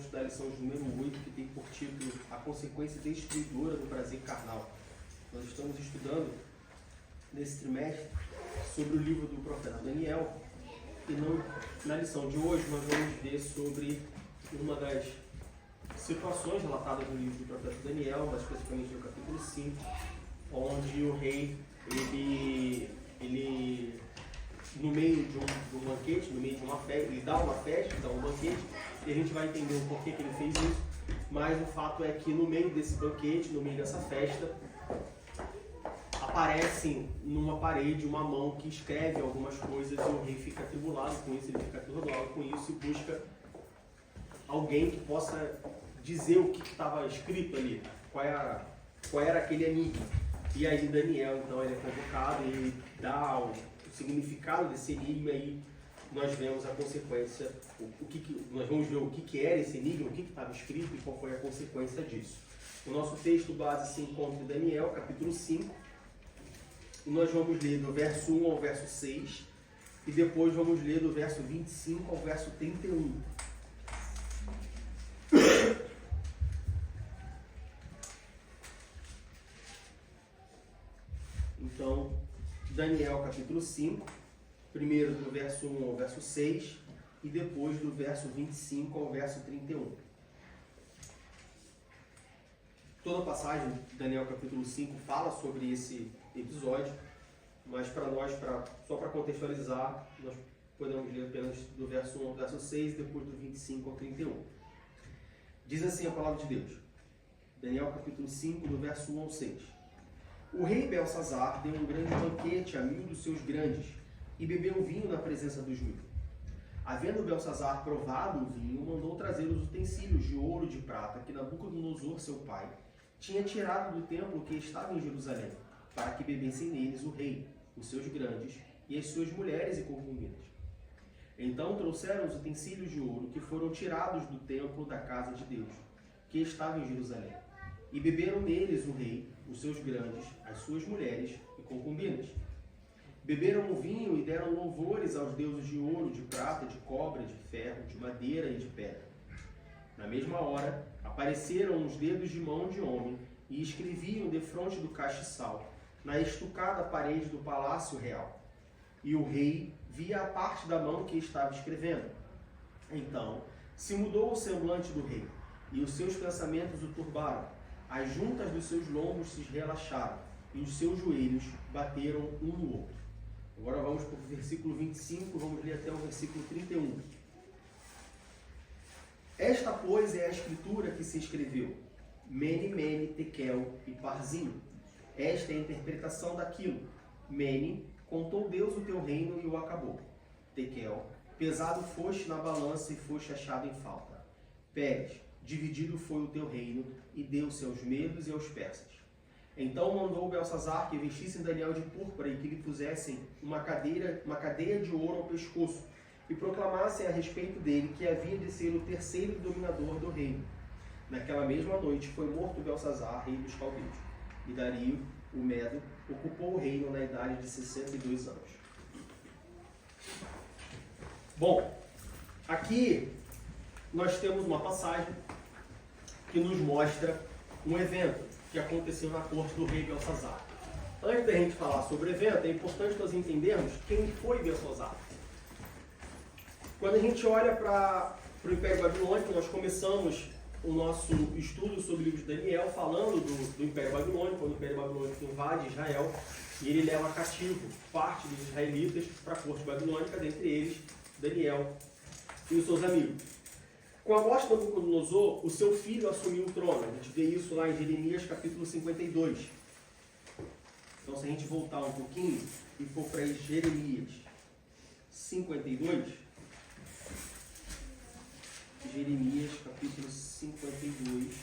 estudar a lição de número 8, que tem por título A Consequência Destruidora do Prazer Carnal. Nós estamos estudando, nesse trimestre, sobre o livro do profeta Daniel. E na lição de hoje nós vamos ver sobre uma das situações relatadas no livro do profeta Daniel, mais especificamente no capítulo 5, onde o rei, ele no meio de um banquete, no meio de uma festa, ele dá uma festa, dá um banquete, e a gente vai entender o porquê que ele fez isso, mas o fato é que no meio desse banquete, no meio dessa festa, aparece numa parede uma mão que escreve algumas coisas e o rei fica atribulado com isso, ele fica atordoado com isso e busca alguém que possa dizer o que estava escrito ali, qual era aquele enigma. E aí Daniel, então, ele é convocado e ele dá o significado desse enigma e nós vemos a consequência, nós vamos ver o que era esse enigma, o que estava escrito e qual foi a consequência disso. O nosso texto base se encontra em Daniel, capítulo 5, e nós vamos ler do verso 1 ao verso 6, e depois vamos ler do verso 25 ao verso 31. Então, Daniel capítulo 5, primeiro do verso 1 ao verso 6 e depois do verso 25 ao verso 31. Toda a passagem de Daniel capítulo 5 fala sobre esse episódio, mas para nós, só para contextualizar, nós podemos ler apenas do verso 1 ao verso 6 e depois do 25 ao 31. Diz assim a palavra de Deus, Daniel capítulo 5, do verso 1 ao 6. O rei Belsazar deu um grande banquete a 1000 dos seus grandes e bebeu vinho na presença dos 1000. Havendo Belsazar provado o vinho, mandou trazer os utensílios de ouro e de prata que Nabucodonosor, seu pai, tinha tirado do templo que estava em Jerusalém, para que bebessem neles o rei, os seus grandes e as suas mulheres e concubinas. Então trouxeram os utensílios de ouro que foram tirados do templo da casa de Deus, que estava em Jerusalém, e beberam neles o rei, os seus grandes, as suas mulheres e concubinas. Beberam o vinho e deram louvores aos deuses de ouro, de prata, de cobre, de ferro, de madeira e de pedra. Na mesma hora, apareceram os dedos de mão de homem e escreviam defronte do castiçal, na estucada parede do palácio real. E o rei via a parte da mão que estava escrevendo. Então, se mudou o semblante do rei, e os seus pensamentos o turbaram. As juntas dos seus lombos se relaxaram, e os seus joelhos bateram um no outro. Agora vamos para o versículo 25, vamos ler até o versículo 31. Esta, pois, é a escritura que se escreveu, Mene, Mene, Tekel e Parsim. Esta é a interpretação daquilo. Mene, contou Deus o teu reino e o acabou. Tekel, pesado foste na balança e foste achado em falta. Pérez, dividido foi o teu reino e deu-se aos medos e aos persas. Então mandou Belsazar que vestissem Daniel de púrpura e que lhe pusessem uma cadeia de ouro ao pescoço e proclamassem a respeito dele que havia de ser o terceiro dominador do reino. Naquela mesma noite foi morto Belsazar, rei dos caldeus, e Dario, o Medo, ocupou o reino na idade de 62 anos. Bom, aqui nós temos uma passagem que nos mostra um evento que aconteceu na corte do rei Belsazar. Antes da gente falar sobre o evento, é importante nós entendermos quem foi Belsazar. Quando a gente olha para o Império Babilônico, nós começamos o nosso estudo sobre o livro de Daniel falando do Império Babilônico, quando o Império Babilônico invade Israel e ele leva cativo parte dos israelitas para a corte babilônica, dentre eles Daniel e os seus amigos. Com a morte de Nabucodonosor, o seu filho assumiu o trono. A gente vê isso lá em Jeremias capítulo 52. Então, se a gente voltar um pouquinho e for para Jeremias 52, Jeremias capítulo 52,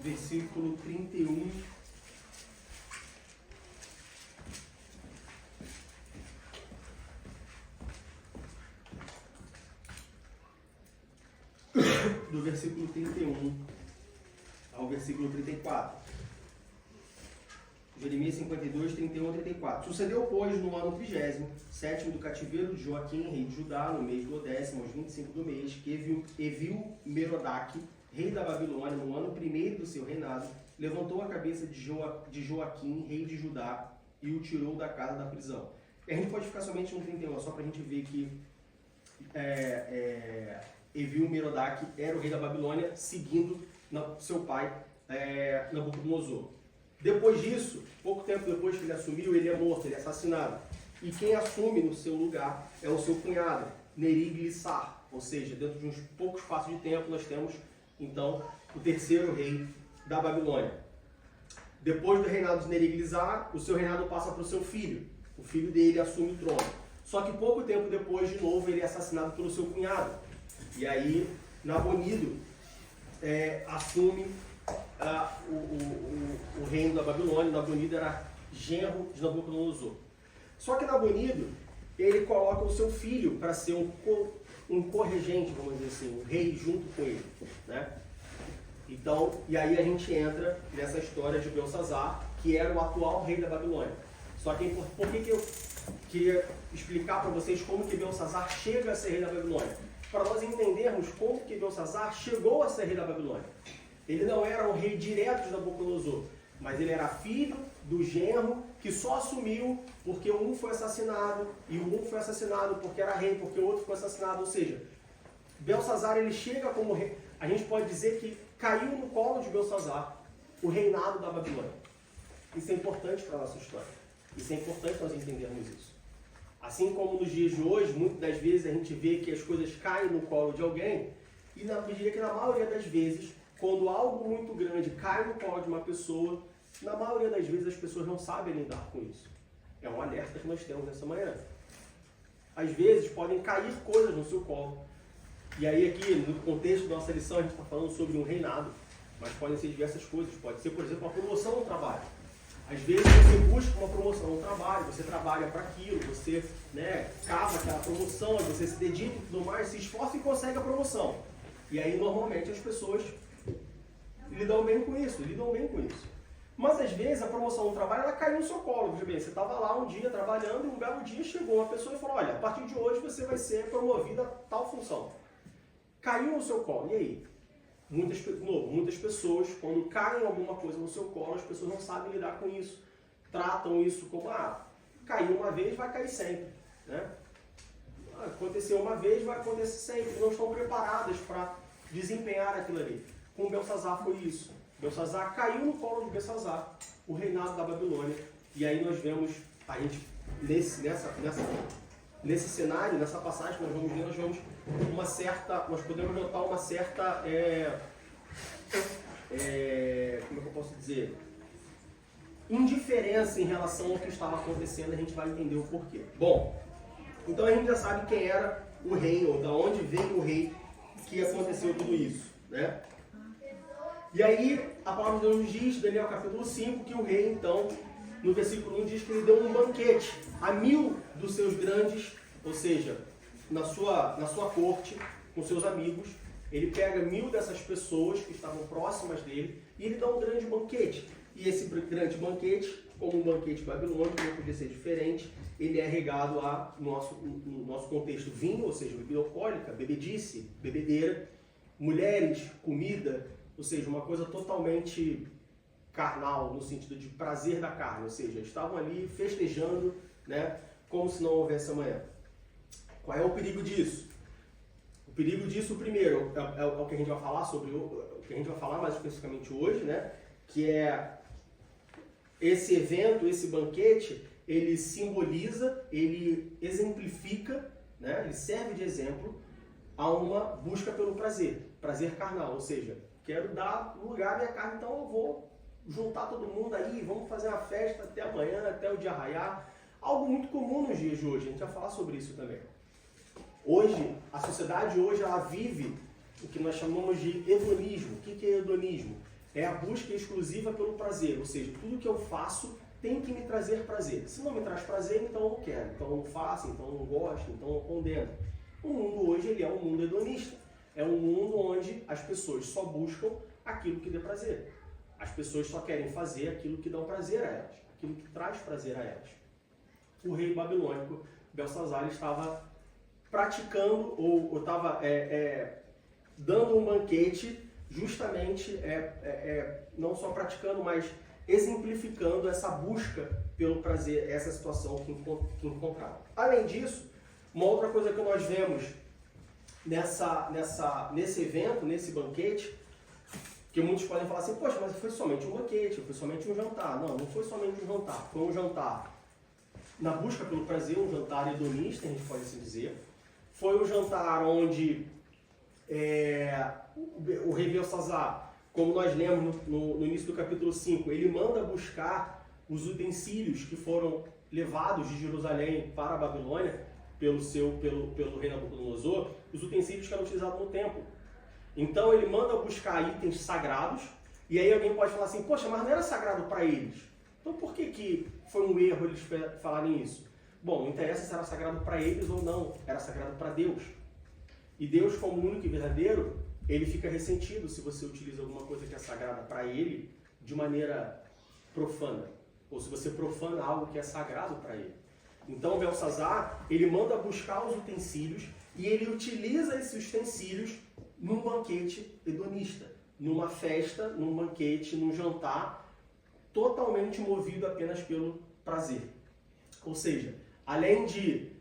versículo 31. Do versículo 31 ao versículo 34. Jeremias 52, 31 a 34. Sucedeu, pois, no ano 37º do cativeiro de Joaquim, rei de Judá, no mês do 10º, aos 25 do mês, que Evil-Merodach, rei da Babilônia, no ano 1º do seu reinado, levantou a cabeça de Joaquim, rei de Judá, e o tirou da casa da prisão. E a gente pode ficar somente no 31, só para a gente ver que Evil-Merodach era o rei da Babilônia, seguindo seu pai, Nabucodonosor. Depois disso, pouco tempo depois que ele assumiu, ele é morto, ele é assassinado. E quem assume no seu lugar é o seu cunhado, Neriglissar. Ou seja, dentro de uns poucos passos de tempo, nós temos, então, o terceiro rei da Babilônia. Depois do reinado de Neriglissar, o seu reinado passa para o seu filho. O filho dele assume o trono. Só que pouco tempo depois, de novo, ele é assassinado pelo seu cunhado. E aí, Nabonido assume o reino da Babilônia. Nabonido era genro de Nabucodonosor. Só que Nabonido, ele coloca o seu filho para ser um corregente, vamos dizer assim, um rei junto com ele, né? Então, e aí a gente entra nessa história de Belsazar, que era o atual rei da Babilônia. Só que por que eu queria explicar para vocês como que Belsazar chega a ser rei da Babilônia? Para nós entendermos como que Belsazar chegou a ser rei da Babilônia. Ele não era um rei direto de Nabucodonosor, mas ele era filho do genro que só assumiu porque um foi assassinado, e o um foi assassinado porque era rei, porque o outro foi assassinado. Ou seja, Belsazar, ele chega como rei. A gente pode dizer que caiu no colo de Belsazar o reinado da Babilônia. Isso é importante para a nossa história. Isso é importante nós entendermos isso. Assim como nos dias de hoje, muitas das vezes a gente vê que as coisas caem no colo de alguém, e eu diria que na maioria das vezes, quando algo muito grande cai no colo de uma pessoa, na maioria das vezes as pessoas não sabem lidar com isso. É um alerta que nós temos nessa manhã. Às vezes podem cair coisas no seu colo. E aí aqui, no contexto da nossa lição, a gente está falando sobre um reinado, mas podem ser diversas coisas. Pode ser, por exemplo, uma promoção no trabalho. Às vezes você busca uma promoção no trabalho, você trabalha para aquilo, você cava aquela promoção, você se dedica e tudo mais, se esforça e consegue a promoção. E aí, normalmente, as pessoas lidam bem com isso. Mas, às vezes, a promoção no trabalho, ela caiu no seu colo. Veja bem, você estava lá um dia trabalhando e um belo dia chegou uma pessoa e falou, olha, a partir de hoje você vai ser promovido a tal função. Caiu no seu colo. E aí? Muitas pessoas, quando caem alguma coisa no seu colo, as pessoas não sabem lidar com isso. Tratam isso como, caiu uma vez, vai cair sempre. Né? Aconteceu uma vez, vai acontecer sempre. Não estão preparadas para desempenhar aquilo ali. Com Belsazar foi isso. Belsazar caiu no colo de Belsazar, o reinado da Babilônia. E aí nós vemos, a gente, nesse cenário, nessa passagem que nós vamos ler, nós podemos notar uma certa, como é que eu posso dizer, indiferença em relação ao que estava acontecendo. A gente vai entender o porquê. Bom, então a gente já sabe quem era o rei, ou da onde veio o rei que aconteceu tudo isso, né? E aí, a palavra de Deus nos diz, Daniel capítulo 5, que o rei, então, no versículo 1 diz que ele deu um banquete a 1000 dos seus grandes, ou seja, na sua corte, com seus amigos. Ele pega 1000 dessas pessoas que estavam próximas dele e ele dá um grande banquete. E esse grande banquete, como um banquete babilônico, não podia ser diferente, ele é regado no nosso contexto, vinho, ou seja, bebida alcoólica, bebedice, bebedeira, mulheres, comida, ou seja, uma coisa totalmente carnal, no sentido de prazer da carne, ou seja, estavam ali festejando, né, como se não houvesse amanhã. Qual é o perigo disso? O perigo disso, primeiro, é o que a gente vai falar sobre, o que a gente vai falar mais especificamente hoje, né, que é esse evento, esse banquete, ele simboliza, ele exemplifica, né, ele serve de exemplo a uma busca pelo prazer carnal, ou seja, quero dar lugar à minha carne, então eu vou juntar todo mundo aí, vamos fazer uma festa até amanhã, até o dia raiar. Algo muito comum nos dias de hoje, a gente vai falar sobre isso também. Hoje, a sociedade hoje, ela vive o que nós chamamos de hedonismo. O que é hedonismo? É a busca exclusiva pelo prazer, ou seja, tudo que eu faço tem que me trazer prazer. Se não me traz prazer, então eu não quero, então eu não faço, então eu não gosto, então eu condeno. O mundo hoje, ele é um mundo hedonista. É um mundo onde as pessoas só buscam aquilo que dê prazer. As pessoas só querem fazer aquilo que dá prazer a elas, aquilo que traz prazer a elas. O rei babilônico, Belsazar, estava praticando ou estava dando um banquete justamente, não só praticando, mas exemplificando essa busca pelo prazer, essa situação que encontraram. Além disso, uma outra coisa que nós vemos nesse evento, nesse banquete, que muitos podem falar assim, poxa, mas foi somente um banquete, foi somente um jantar. Não, não foi somente um jantar, foi um jantar na busca pelo prazer, um jantar hedonista, a gente pode assim dizer. Foi um jantar onde o rei Belsazar, como nós lemos no início do capítulo 5, ele manda buscar os utensílios que foram levados de Jerusalém para a Babilônia pelo rei Nabucodonosor, os utensílios que eram utilizados no templo. Então ele manda buscar itens sagrados, e aí alguém pode falar assim, poxa, mas não era sagrado para eles. Então por que foi um erro eles falarem isso? Bom, não interessa se era sagrado para eles ou não, era sagrado para Deus. E Deus, como único e verdadeiro, ele fica ressentido se você utiliza alguma coisa que é sagrada para ele de maneira profana, ou se você profana algo que é sagrado para ele. Então Belsazar, ele manda buscar os utensílios e ele utiliza esses utensílios num banquete hedonista, numa festa, num banquete, num jantar, totalmente movido apenas pelo prazer. Ou seja, além de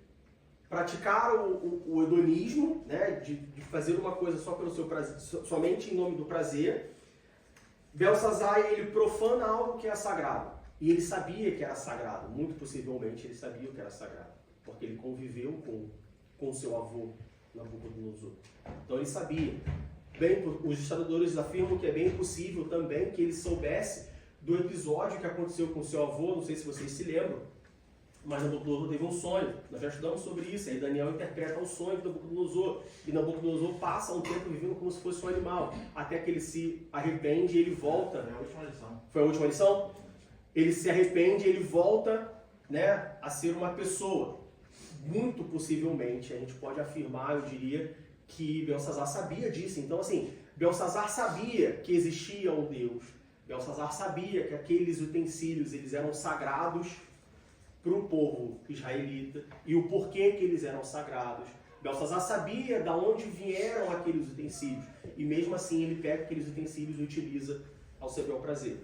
praticar o hedonismo, né, de fazer uma coisa só pelo seu prazer, somente em nome do prazer, Belsazar, ele profana algo que é sagrado. E ele sabia que era sagrado, muito possivelmente ele sabia o que era sagrado, porque ele conviveu com seu avô, Nabucodonosor. Então ele sabia. Os historiadores afirmam que é bem possível também que ele soubesse do episódio que aconteceu com seu avô, não sei se vocês se lembram, mas Nabucodonosor teve um sonho. Nós já estudamos sobre isso, aí Daniel interpreta o sonho de Nabucodonosor, e Nabucodonosor passa um tempo vivendo como se fosse um animal, até que ele se arrepende e ele volta. É a última lição. Foi a última lição? Ele se arrepende e ele volta, né, a ser uma pessoa. Muito possivelmente, a gente pode afirmar, eu diria, que Belsazar sabia disso. Então, assim, Belsazar sabia que existia um Deus. Belsazar sabia que aqueles utensílios, eles eram sagrados para o povo israelita e o porquê que eles eram sagrados. Belsazar sabia de onde vieram aqueles utensílios e mesmo assim ele pega aqueles utensílios e utiliza ao seu bel prazer.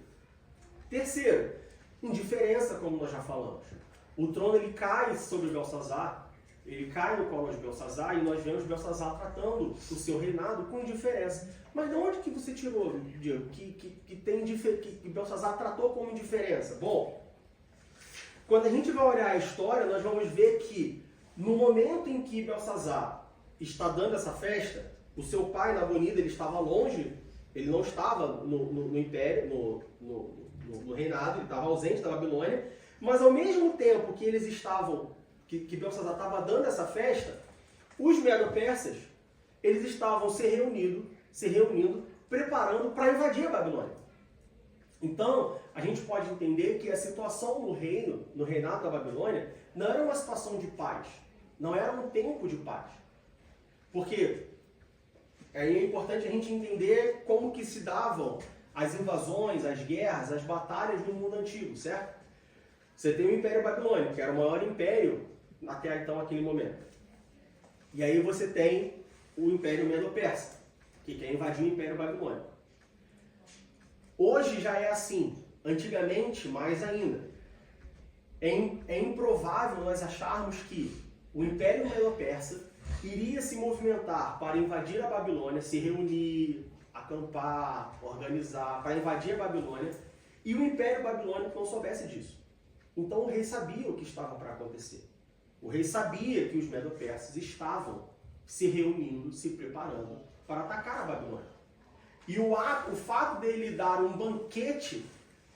Terceiro, indiferença, como nós já falamos. O trono ele cai sobre Belsazar, ele cai no colo de Belsazar e nós vemos Belsazar tratando o seu reinado com indiferença. Mas de onde que você tirou, Diego, que Belsazar tratou como indiferença? Bom, quando a gente vai olhar a história, nós vamos ver que no momento em que Belsazar está dando essa festa, o seu pai, Nabonida, ele estava longe, ele não estava no império, no reinado, ele estava ausente da Babilônia, mas ao mesmo tempo que eles estavam, que Belsazar estava dando essa festa, os medo-persas, eles estavam se reunindo, preparando para invadir a Babilônia. Então, a gente pode entender que a situação no reinado da Babilônia, não era uma situação de paz, não era um tempo de paz. Porque é importante a gente entender como que se davam as invasões, as guerras, as batalhas no mundo antigo, certo? Você tem o Império Babilônico, que era o maior império até então, aquele momento. E aí você tem o Império Medo-Persa, que quer invadir o Império Babilônico. Hoje já é assim, antigamente mais ainda. É improvável nós acharmos que o Império Medo-Persa iria se movimentar para invadir a Babilônia, se reunir, acampar, organizar, para invadir a Babilônia, e o Império Babilônico não soubesse disso. Então o rei sabia o que estava para acontecer. O rei sabia que os medo-persas estavam se reunindo, se preparando para atacar a Babilônia. E o fato dele dar um banquete,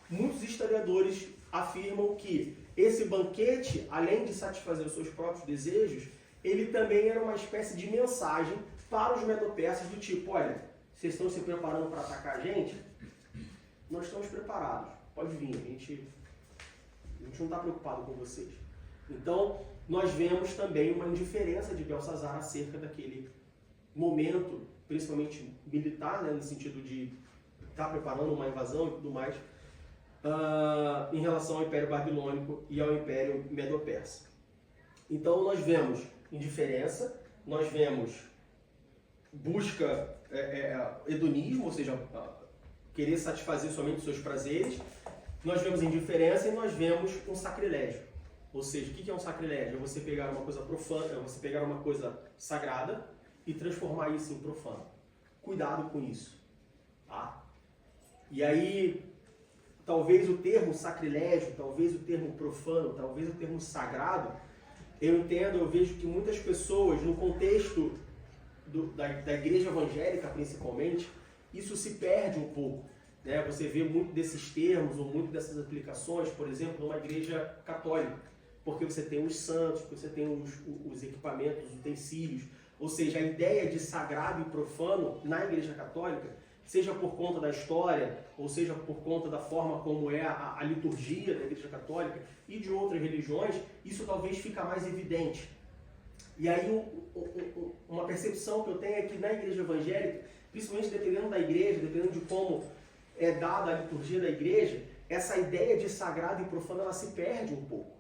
muitos historiadores afirmam que esse banquete, além de satisfazer os seus próprios desejos, ele também era uma espécie de mensagem para os medo-persas do tipo, olha, vocês estão se preparando para atacar a gente? Nós estamos preparados, pode vir, a gente não está preocupado com vocês. Então, nós vemos também uma indiferença de Belsazar acerca daquele momento, principalmente militar, né, no sentido de estar preparando uma invasão e tudo mais, em relação ao Império Babilônico e ao Império Medo-Persa. Então nós vemos indiferença, nós vemos busca hedonismo, ou seja, querer satisfazer somente os seus prazeres, nós vemos indiferença e nós vemos um sacrilégio. Ou seja, o que é um sacrilégio? É você pegar uma coisa profana, é você pegar uma coisa sagrada e transformar isso em profano. Cuidado com isso. Tá? E aí, talvez o termo sacrilégio, talvez o termo profano, talvez o termo sagrado, eu vejo que muitas pessoas, no contexto da igreja evangélica principalmente, isso se perde um pouco. Né? Você vê muito desses termos ou muito dessas aplicações, por exemplo, numa igreja católica, porque você tem os santos, porque você tem os equipamentos, os utensílios, ou seja, a ideia de sagrado e profano na igreja católica, seja por conta da história, ou seja por conta da forma como é a liturgia da igreja católica e de outras religiões, isso talvez fica mais evidente. E aí uma percepção que eu tenho é que na igreja evangélica, principalmente dependendo da igreja, dependendo de como é dada a liturgia da igreja, essa ideia de sagrado e profano ela se perde um pouco.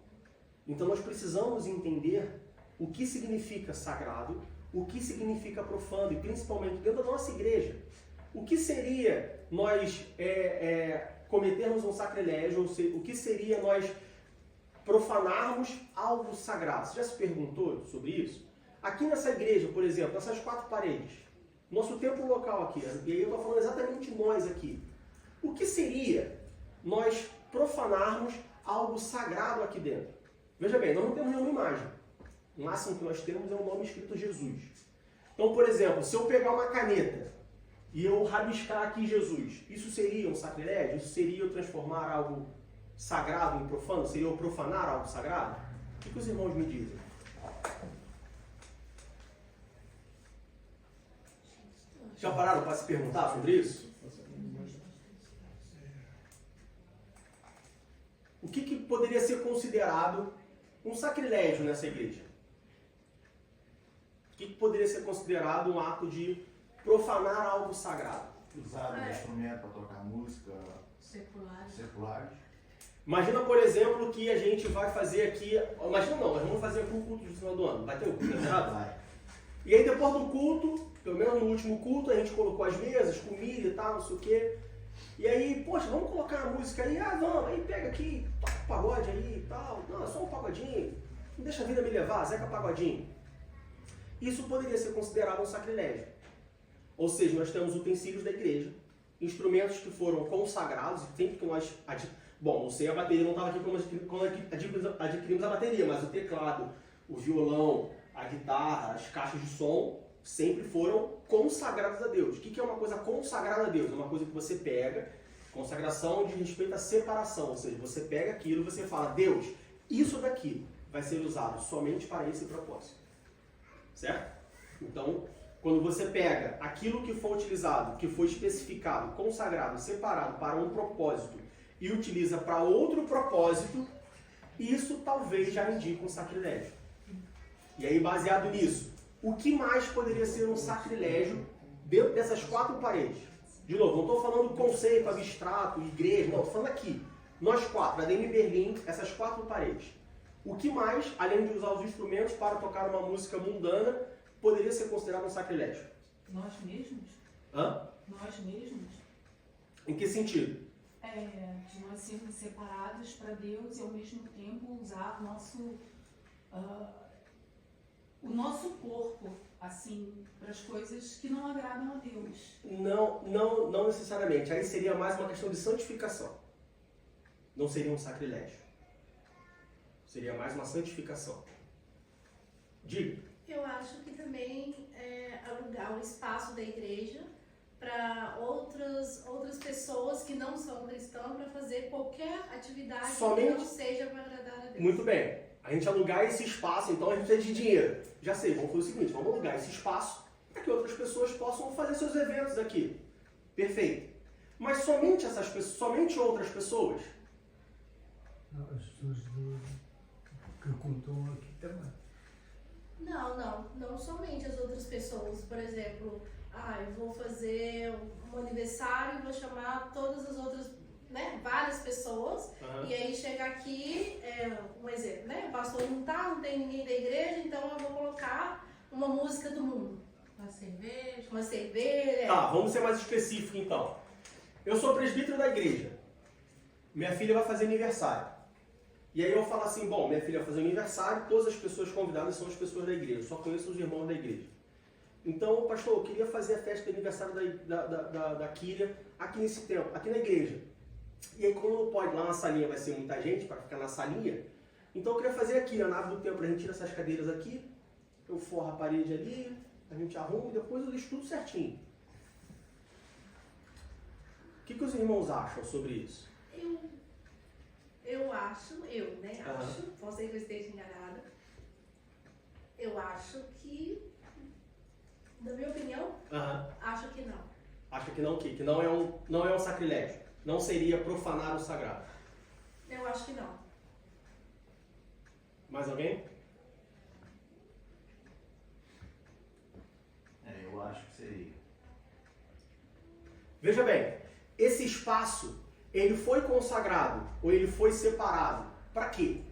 Então nós precisamos entender o que significa sagrado, o que significa profano, e principalmente dentro da nossa igreja. O que seria nós cometermos um sacrilégio, ou seja, o que seria nós profanarmos algo sagrado? Você já se perguntou sobre isso? Aqui nessa igreja, por exemplo, nessas 4 paredes, nosso templo local aqui, e aí eu estou falando exatamente nós aqui. O que seria nós profanarmos algo sagrado aqui dentro? Veja bem, nós não temos nenhuma imagem. O máximo que nós temos é um nome escrito Jesus. Então, por exemplo, se eu pegar uma caneta e eu rabiscar aqui Jesus, isso seria um sacrilégio? Isso seria eu transformar algo sagrado em profano? Seria eu profanar algo sagrado? O que os irmãos me dizem? Já pararam para se perguntar sobre isso? O que poderia ser considerado um sacrilégio nessa igreja? O que poderia ser considerado um ato de profanar algo sagrado? Usar um instrumento para tocar música secular. Imagina, por exemplo, que a gente vai fazer aqui... Imagina não, nós vamos fazer aqui um culto de final do ano. Vai ter um culto, né? Vai. E aí depois do culto, pelo menos no último culto, a gente colocou as mesas, comida e tal, não sei o quê. E aí, poxa, vamos colocar a música aí? Ah, vamos, aí pega aqui, toca o pagode aí e tal. Não, é só um pagodinho. Não deixa a vida me levar, Zeca Pagodinho. Isso poderia ser considerado um sacrilégio. Ou seja, nós temos utensílios da igreja, instrumentos que foram consagrados, e sempre que nós... Bom, não sei, a bateria não estava aqui quando adquirimos a bateria, mas o teclado, o violão, a guitarra, as caixas de som, sempre foram consagradas a Deus. O que é uma coisa consagrada a Deus? É uma coisa que você pega, consagração de respeito à separação, ou seja, você pega aquilo e você fala, Deus, isso daqui vai ser usado somente para esse propósito. Certo? Então, quando você pega aquilo que foi utilizado, que foi especificado, consagrado, separado para um propósito e utiliza para outro propósito, isso talvez já indique um sacrilégio. E aí, baseado nisso, o que mais poderia ser um sacrilégio dentro dessas 4 paredes? De novo, não estou falando conceito abstrato, igreja, não, estou falando aqui. Nós 4, ADM Berlim, essas 4 paredes. O que mais, além de usar os instrumentos para tocar uma música mundana, poderia ser considerado um sacrilégio? Nós mesmos? Hã? Nós mesmos? Em que sentido? De nós sermos separados para Deus e ao mesmo tempo usar o nosso corpo, assim, para as coisas que não agradam a Deus. Não necessariamente. Aí seria mais uma questão de santificação. Não seria um sacrilégio. Seria mais uma santificação. Diga. Eu acho que também alugar um espaço da igreja para outras pessoas que não são cristãos para fazer qualquer atividade Somente... que não seja para agradar a Deus. Muito bem. A gente alugar esse espaço, então a gente precisa de dinheiro. Já sei, vamos fazer o seguinte, vamos alugar esse espaço para que outras pessoas possam fazer seus eventos aqui. Perfeito. Mas somente essas pessoas, somente outras pessoas? Não, as pessoas que contam aqui também. Não somente as outras pessoas. Por exemplo, eu vou fazer um aniversário e vou chamar todas as outras né, várias pessoas, e aí chega aqui, um exemplo, né, o pastor não tá, não tem ninguém da igreja, então eu vou colocar uma música do mundo. Uma cerveja. Tá, vamos ser mais específicos então. Eu sou presbítero da igreja. Minha filha vai fazer aniversário. E aí eu falo assim, bom, minha filha vai fazer aniversário, todas as pessoas convidadas são as pessoas da igreja, eu só conheço os irmãos da igreja. Então, pastor, eu queria fazer a festa de aniversário da Kíria aqui nesse templo, aqui na igreja. E aí, como não pode, lá na salinha vai ser muita gente para ficar na salinha, então eu queria fazer aqui, na nave do templo, a gente tira essas cadeiras aqui, eu forro a parede ali, a gente arruma e depois eu deixo tudo certinho. O que os irmãos acham sobre isso? Eu acho, acho, posso ser que eu esteja enganada, eu acho que, na minha opinião, acho que não. Acha que não o quê? Que não é um sacrilégio? Não seria profanar o sagrado? Eu acho que não. Mais alguém? Eu acho que seria. Veja bem, esse espaço, ele foi consagrado ou ele foi separado? Para quê?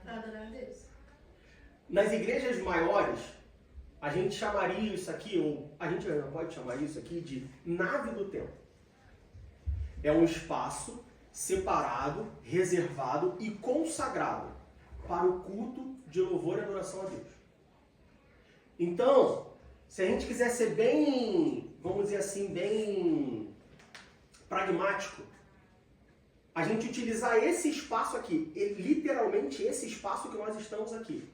Para adorar a Deus. Nas igrejas maiores, a gente chamaria isso aqui, ou a gente ainda pode chamar isso aqui de nave do templo. É um espaço separado, reservado e consagrado para o culto de louvor e adoração a Deus. Então, se a gente quiser ser bem, vamos dizer assim, bem pragmático, a gente utilizar esse espaço aqui, literalmente esse espaço que nós estamos aqui,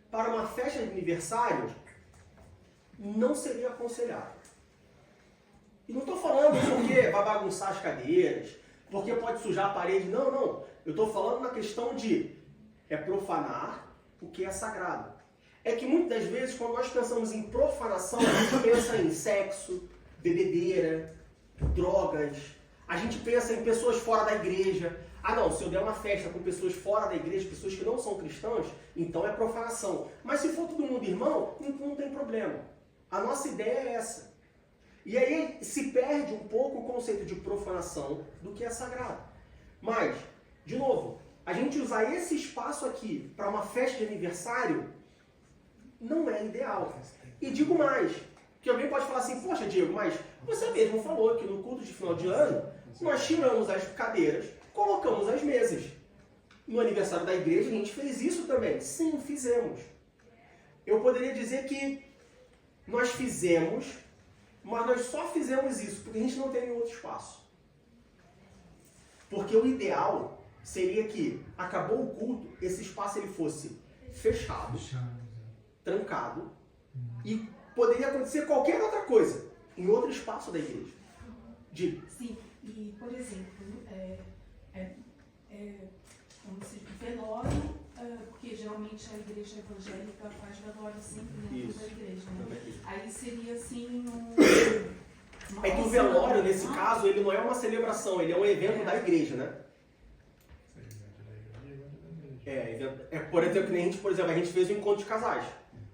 para uma festa de aniversário, não seria aconselhável. E não estou falando porque vai bagunçar as cadeiras, porque pode sujar a parede, não. Eu estou falando na questão de profanar o que é sagrado. É que muitas vezes, quando nós pensamos em profanação, a gente pensa em sexo, bebedeira, drogas. A gente pensa em pessoas fora da igreja. Ah não, se eu der uma festa com pessoas fora da igreja, pessoas que não são cristãs, então é profanação. Mas se for todo mundo irmão, não tem problema. A nossa ideia é essa. E aí se perde um pouco o conceito de profanação do que é sagrado. Mas, de novo, a gente usar esse espaço aqui para uma festa de aniversário não é ideal. E digo mais, que alguém pode falar assim, poxa Diego, mas você mesmo falou que no culto de final de ano nós tiramos as cadeiras, colocamos as mesas. No aniversário da igreja a gente fez isso também. Sim, fizemos. Eu poderia dizer que nós fizemos, mas nós só fizemos isso porque a gente não tem nenhum outro espaço. Porque o ideal seria que, acabou o culto, esse espaço ele fosse fechado, trancado, e poderia acontecer qualquer outra coisa em outro espaço da igreja. Diga. Sim, e por exemplo, vamos dizer, velório, porque geralmente a igreja evangélica faz velório sempre dentro da igreja, né? Aí seria assim É que o velório, nesse caso, ele não é uma celebração, ele é um evento da igreja, né? Por exemplo, a gente fez um encontro de casais.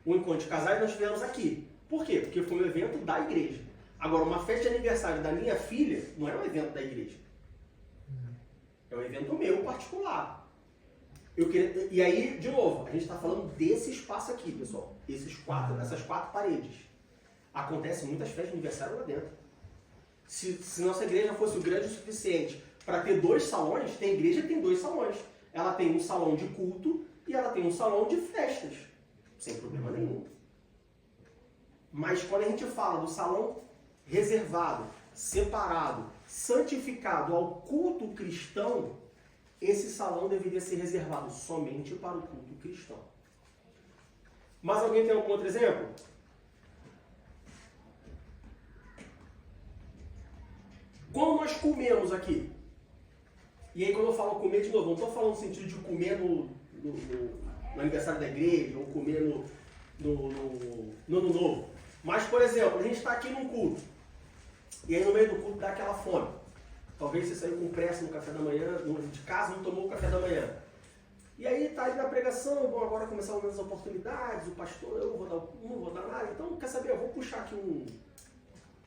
O encontro de casais nós fizemos aqui. Por quê? Porque foi um evento da igreja. Agora, uma festa de aniversário da minha filha não é um evento da igreja. É um evento meu particular. E aí, de novo, a gente está falando desse espaço aqui, pessoal. Essas quatro paredes. Acontece muitas festas de aniversário lá dentro. Se nossa igreja fosse grande o suficiente para ter 2 salões, tem igreja que tem 2 salões. Ela tem um salão de culto e ela tem um salão de festas. Sem problema nenhum. Mas quando a gente fala do salão reservado, separado, santificado ao culto cristão, esse salão deveria ser reservado somente para o culto cristão. Mas alguém tem algum outro exemplo? Quando nós comemos aqui, e aí quando eu falo comer, de novo, não estou falando no sentido de comer no aniversário da igreja, ou comer no ano novo. Mas, por exemplo, a gente está aqui num culto, e aí no meio do culto dá aquela fome. Talvez você saiu com pressa no café da manhã, de casa não tomou o café da manhã. E aí está ali na pregação, bom, agora começaram as oportunidades, o pastor, eu não vou dar nada, então quer saber, eu vou puxar aqui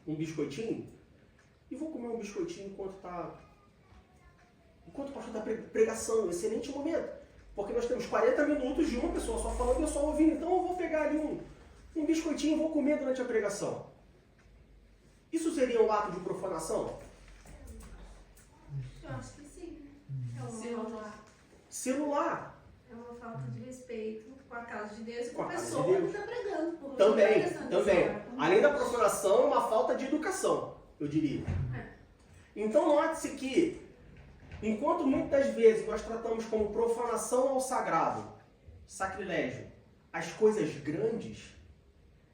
um biscoitinho, e vou comer um biscoitinho enquanto está enquanto o pastor está pregação, excelente momento. Porque nós temos 40 minutos de uma pessoa só falando e eu só ouvindo. Então eu vou pegar ali um biscoitinho e vou comer durante a pregação. Isso seria um ato de profanação? Eu acho que sim. Celular. É uma falta de respeito com a casa de Deus e Com com a a casa pessoa de Deus. que está pregando. porque Também, não está também. prestando atenção. Além da profanação, é uma falta de educação, eu diria. Então note-se que, enquanto muitas vezes nós tratamos como profanação ao sagrado, sacrilégio, as coisas grandes,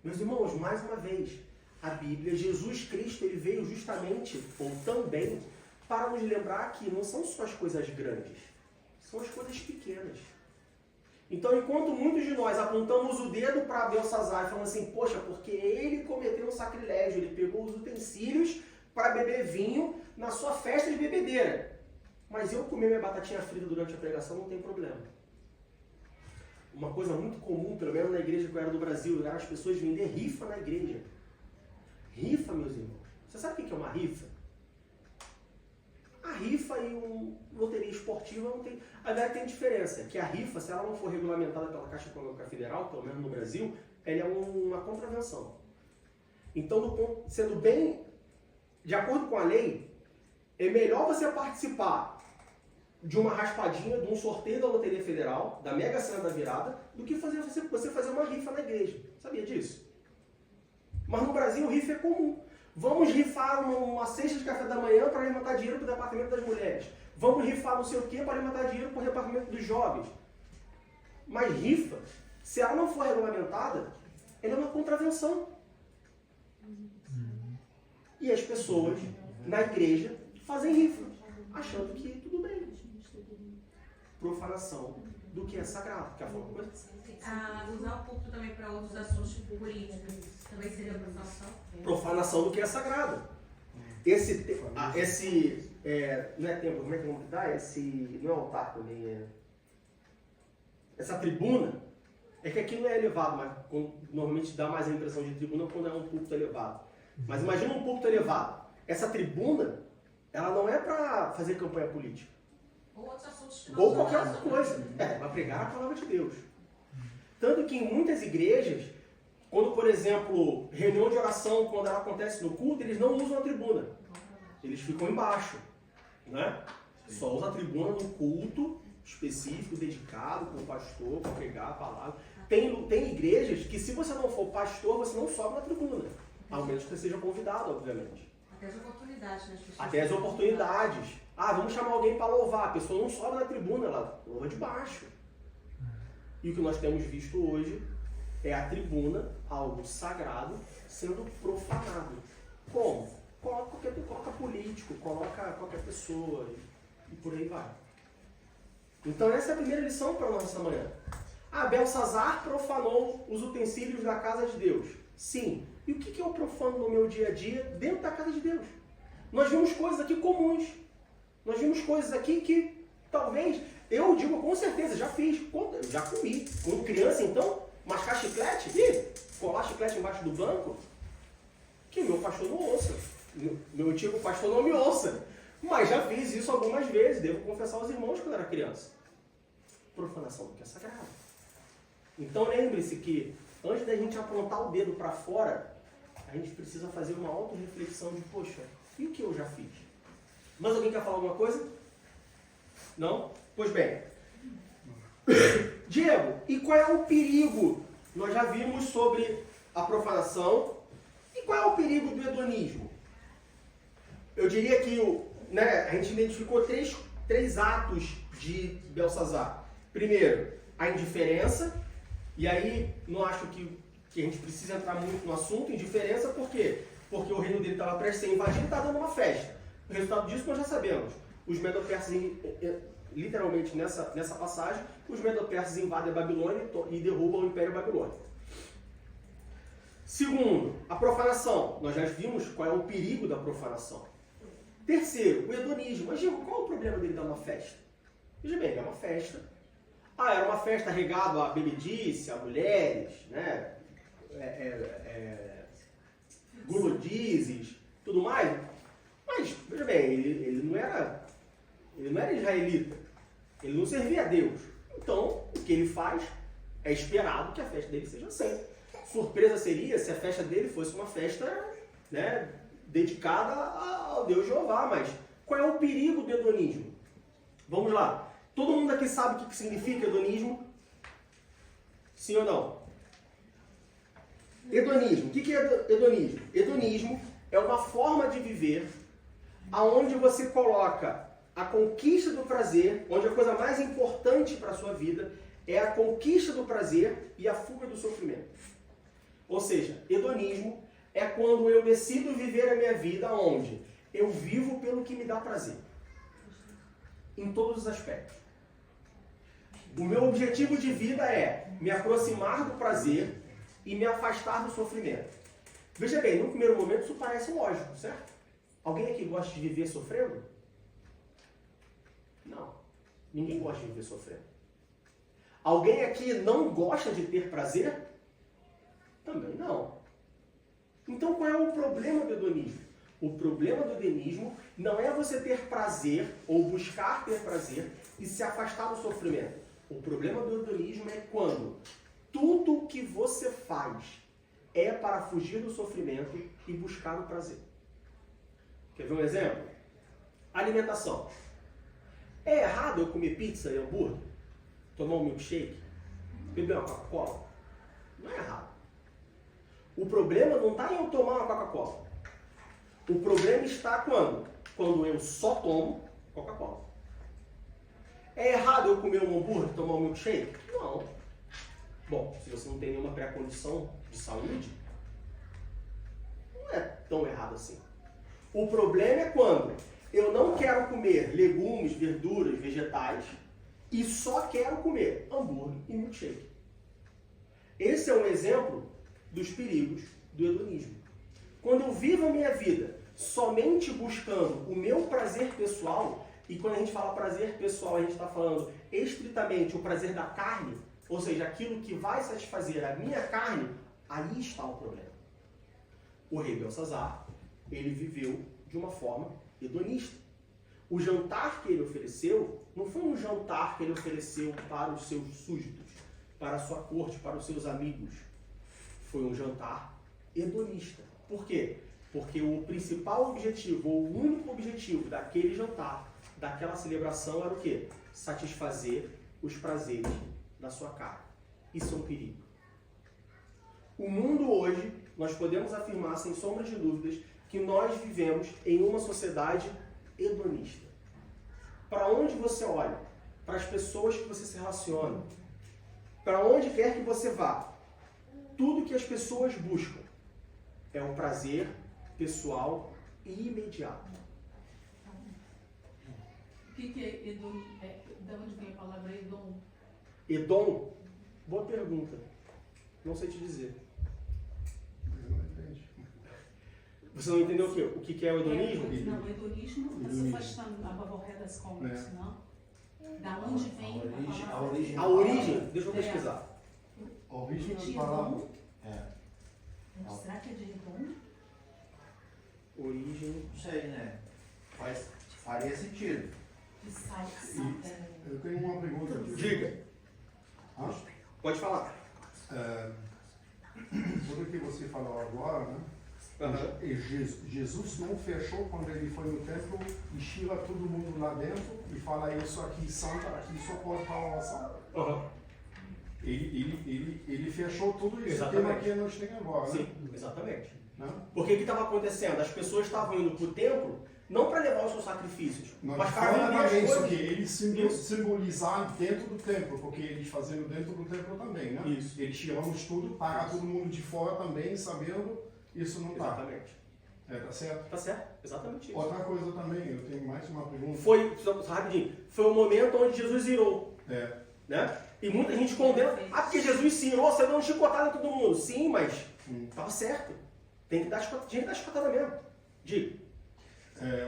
meus irmãos, mais uma vez, a Bíblia, Jesus Cristo, ele veio justamente, ou também, para nos lembrar que não são só as coisas grandes, são as coisas pequenas. Então, enquanto muitos de nós apontamos o dedo para Belsazar e falamos assim, poxa, porque ele cometeu um sacrilégio, ele pegou os utensílios para beber vinho na sua festa de bebedeira. Mas eu comer minha batatinha frita durante a pregação não tem problema. Uma coisa muito comum, pelo menos na igreja que eu era do Brasil, era as pessoas vender rifa na igreja. Rifa, meus irmãos. Você sabe o que é uma rifa? A rifa e uma loteria esportiva não tem... A verdade tem diferença, que a rifa, se ela não for regulamentada pela Caixa Econômica Federal, pelo menos no Brasil, ela é uma contravenção. Então, sendo bem de acordo com a lei, é melhor você participar de uma raspadinha, de um sorteio da Loteria Federal, da Mega Sena da Virada, do que você fazer uma rifa na igreja. Sabia disso? Mas no Brasil, rifa é comum. Vamos rifar uma cesta de café da manhã para levantar dinheiro para o departamento das mulheres. Vamos rifar não sei o que para levantar dinheiro para o departamento dos jovens. Mas rifa, se ela não for regulamentada, ela é uma contravenção. E as pessoas na igreja fazem rifa, achando que tudo bem. Profanação do que é sagrado. Quer falar uma coisa? Usar o púlpito também para outros assuntos políticos também seria profanação? Profanação do que é sagrado. Não é templo, como é que vamos dar? Não é altar também, essa tribuna, é que aqui não é elevado, mas normalmente dá mais a impressão de tribuna quando é um púlpito elevado. Mas imagina um púlpito elevado. Essa tribuna, ela não é para fazer campanha política. Ou outros assuntos que Ou qualquer outra coisa. Para pregar a palavra de Deus. Tanto que em muitas igrejas, quando, por exemplo, reunião de oração, quando ela acontece no culto, eles não usam a tribuna. Eles ficam embaixo. Né? Só usa a tribuna no culto específico, dedicado, com o pastor, para pregar a palavra. Tem igrejas que, se você não for pastor, você não sobe na tribuna. Ao menos que você seja convidado, obviamente. Até as oportunidades, né? Até as oportunidades. Vamos chamar alguém para louvar. A pessoa não sobe na tribuna, ela louva de baixo. E o que nós temos visto hoje é a tribuna, algo sagrado, sendo profanado. Como? Coloca político, coloca qualquer pessoa e por aí vai. Então essa é a primeira lição para nós essa manhã. Belsazar profanou os utensílios da casa de Deus. Sim. E o que eu profano no meu dia a dia dentro da casa de Deus? Nós vimos coisas aqui comuns. Nós vimos coisas aqui que talvez, eu digo com certeza, já fiz, já comi. Quando criança, então, mascar chiclete, colar chiclete embaixo do banco, que meu pastor não ouça. Meu antigo pastor não me ouça. Mas já fiz isso algumas vezes, devo confessar aos irmãos quando era criança. Profanação do que é sagrado. Então lembre-se que, antes da gente apontar o dedo para fora, a gente precisa fazer uma autorreflexão de, poxa, e o que eu já fiz? Mas alguém quer falar alguma coisa? Não? Pois bem. Diego, e qual é o perigo? Nós já vimos sobre a profanação. E qual é o perigo do hedonismo? Eu diria que a gente identificou três atos de Belsazar. Primeiro, a indiferença. E aí, não acho que a gente precisa entrar muito no assunto. Indiferença por quê? Porque o reino dele estava prestes a ser invadido e está dando uma festa. O resultado disso nós já sabemos. Os medo-persas, literalmente nessa passagem, os medo-persas invadem a Babilônia e derrubam o Império Babilônico. Segundo, a profanação. Nós já vimos qual é o perigo da profanação. Terceiro, o hedonismo. Mas, Diego, qual é o problema dele dar uma festa? Veja bem, é uma festa. Era uma festa regada a bebedice, a mulheres, né? Gulodizes, tudo mais. Mas, veja bem, ele ele não era israelita, ele não servia a Deus. Então, o que ele faz é esperado que a festa dele seja assim. Surpresa seria se a festa dele fosse uma festa, né, dedicada ao Deus Jeová, mas qual é o perigo do hedonismo? Vamos lá. Todo mundo aqui sabe o que significa hedonismo? Sim ou não? Hedonismo. O que é hedonismo? Hedonismo é uma forma de viver aonde você coloca a conquista do prazer, onde a coisa mais importante para a sua vida é a conquista do prazer e a fuga do sofrimento. Ou seja, hedonismo é quando eu decido viver a minha vida onde eu vivo pelo que me dá prazer. Em todos os aspectos. O meu objetivo de vida é me aproximar do prazer e me afastar do sofrimento. Veja bem, no primeiro momento isso parece lógico, certo? Alguém aqui gosta de viver sofrendo? Não. Ninguém gosta de viver sofrendo. Alguém aqui não gosta de ter prazer? Também não. Então qual é o problema do hedonismo? O problema do hedonismo não é você ter prazer ou buscar ter prazer e se afastar do sofrimento. O problema do hedonismo é quando tudo o que você faz é para fugir do sofrimento e buscar o prazer. Quer ver um exemplo? Alimentação. É errado eu comer pizza e hambúrguer? Tomar um milkshake? Beber uma Coca-Cola? Não é errado. O problema não está em eu tomar uma Coca-Cola. O problema está quando? Quando eu só tomo Coca-Cola. É errado eu comer um hambúrguer, tomar um milkshake? Não. Bom, se você não tem nenhuma pré-condição de saúde, não é tão errado assim. O problema é quando eu não quero comer legumes, verduras, vegetais e só quero comer hambúrguer e milkshake. Esse é um exemplo dos perigos do hedonismo. Quando eu vivo a minha vida somente buscando o meu prazer pessoal, e quando a gente fala prazer pessoal, a gente está falando estritamente o prazer da carne, ou seja, aquilo que vai satisfazer a minha carne, aí está o problema. O rei Belsazar, ele viveu de uma forma hedonista. O jantar que ele ofereceu, não foi um jantar que ele ofereceu para os seus súditos, para a sua corte, para os seus amigos. Foi um jantar hedonista. Por quê? Porque o principal objetivo, ou o único objetivo daquele jantar, daquela celebração era o quê? Satisfazer os prazeres da sua carne. Isso é um perigo. O mundo hoje, nós podemos afirmar sem sombra de dúvidas que nós vivemos em uma sociedade hedonista. Para onde você olha, para as pessoas que você se relaciona, para onde quer que você vá, tudo que as pessoas buscam é um prazer pessoal e imediato. O que é Edom? De onde vem a palavra Edom? Edom? Boa pergunta. Não sei te dizer. Você não entendeu o que é o hedonismo? Não, o hedonismo se afastando a baborré das compras, não? Da onde vem a palavra? A origem? Deixa eu pesquisar. A origem da palavra. Será que é de Edom? Origem. Não sei, né? Faria sentido. De sal. Eu tenho uma pergunta aqui. Diga. Pode falar. Tudo que você falou agora, né? Jesus não fechou quando ele foi no templo e tira todo mundo lá dentro e fala isso aqui santa, aqui só pode falar oração. Ele fechou tudo isso que nós temos agora. Sim, exatamente. Né? Porque o que estava acontecendo? As pessoas estavam indo para o templo não para levar os seus sacrifícios, mas para fora vender as também, coisas. só que eles simbolizaram dentro do templo, porque eles faziam dentro do templo também, né? Isso. Eles tiramos tudo, para todo mundo de fora também, sabendo isso não está. Exatamente. Tá certo? Tá certo, exatamente isso. Outra coisa também, eu tenho mais uma pergunta. Foi, só rapidinho, foi o momento onde Jesus irou. Né? E muita gente condena. Porque Jesus se irou, você deu um chicotado em todo mundo. Sim, mas estava certo. Tem que dar chicotada mesmo. Diga.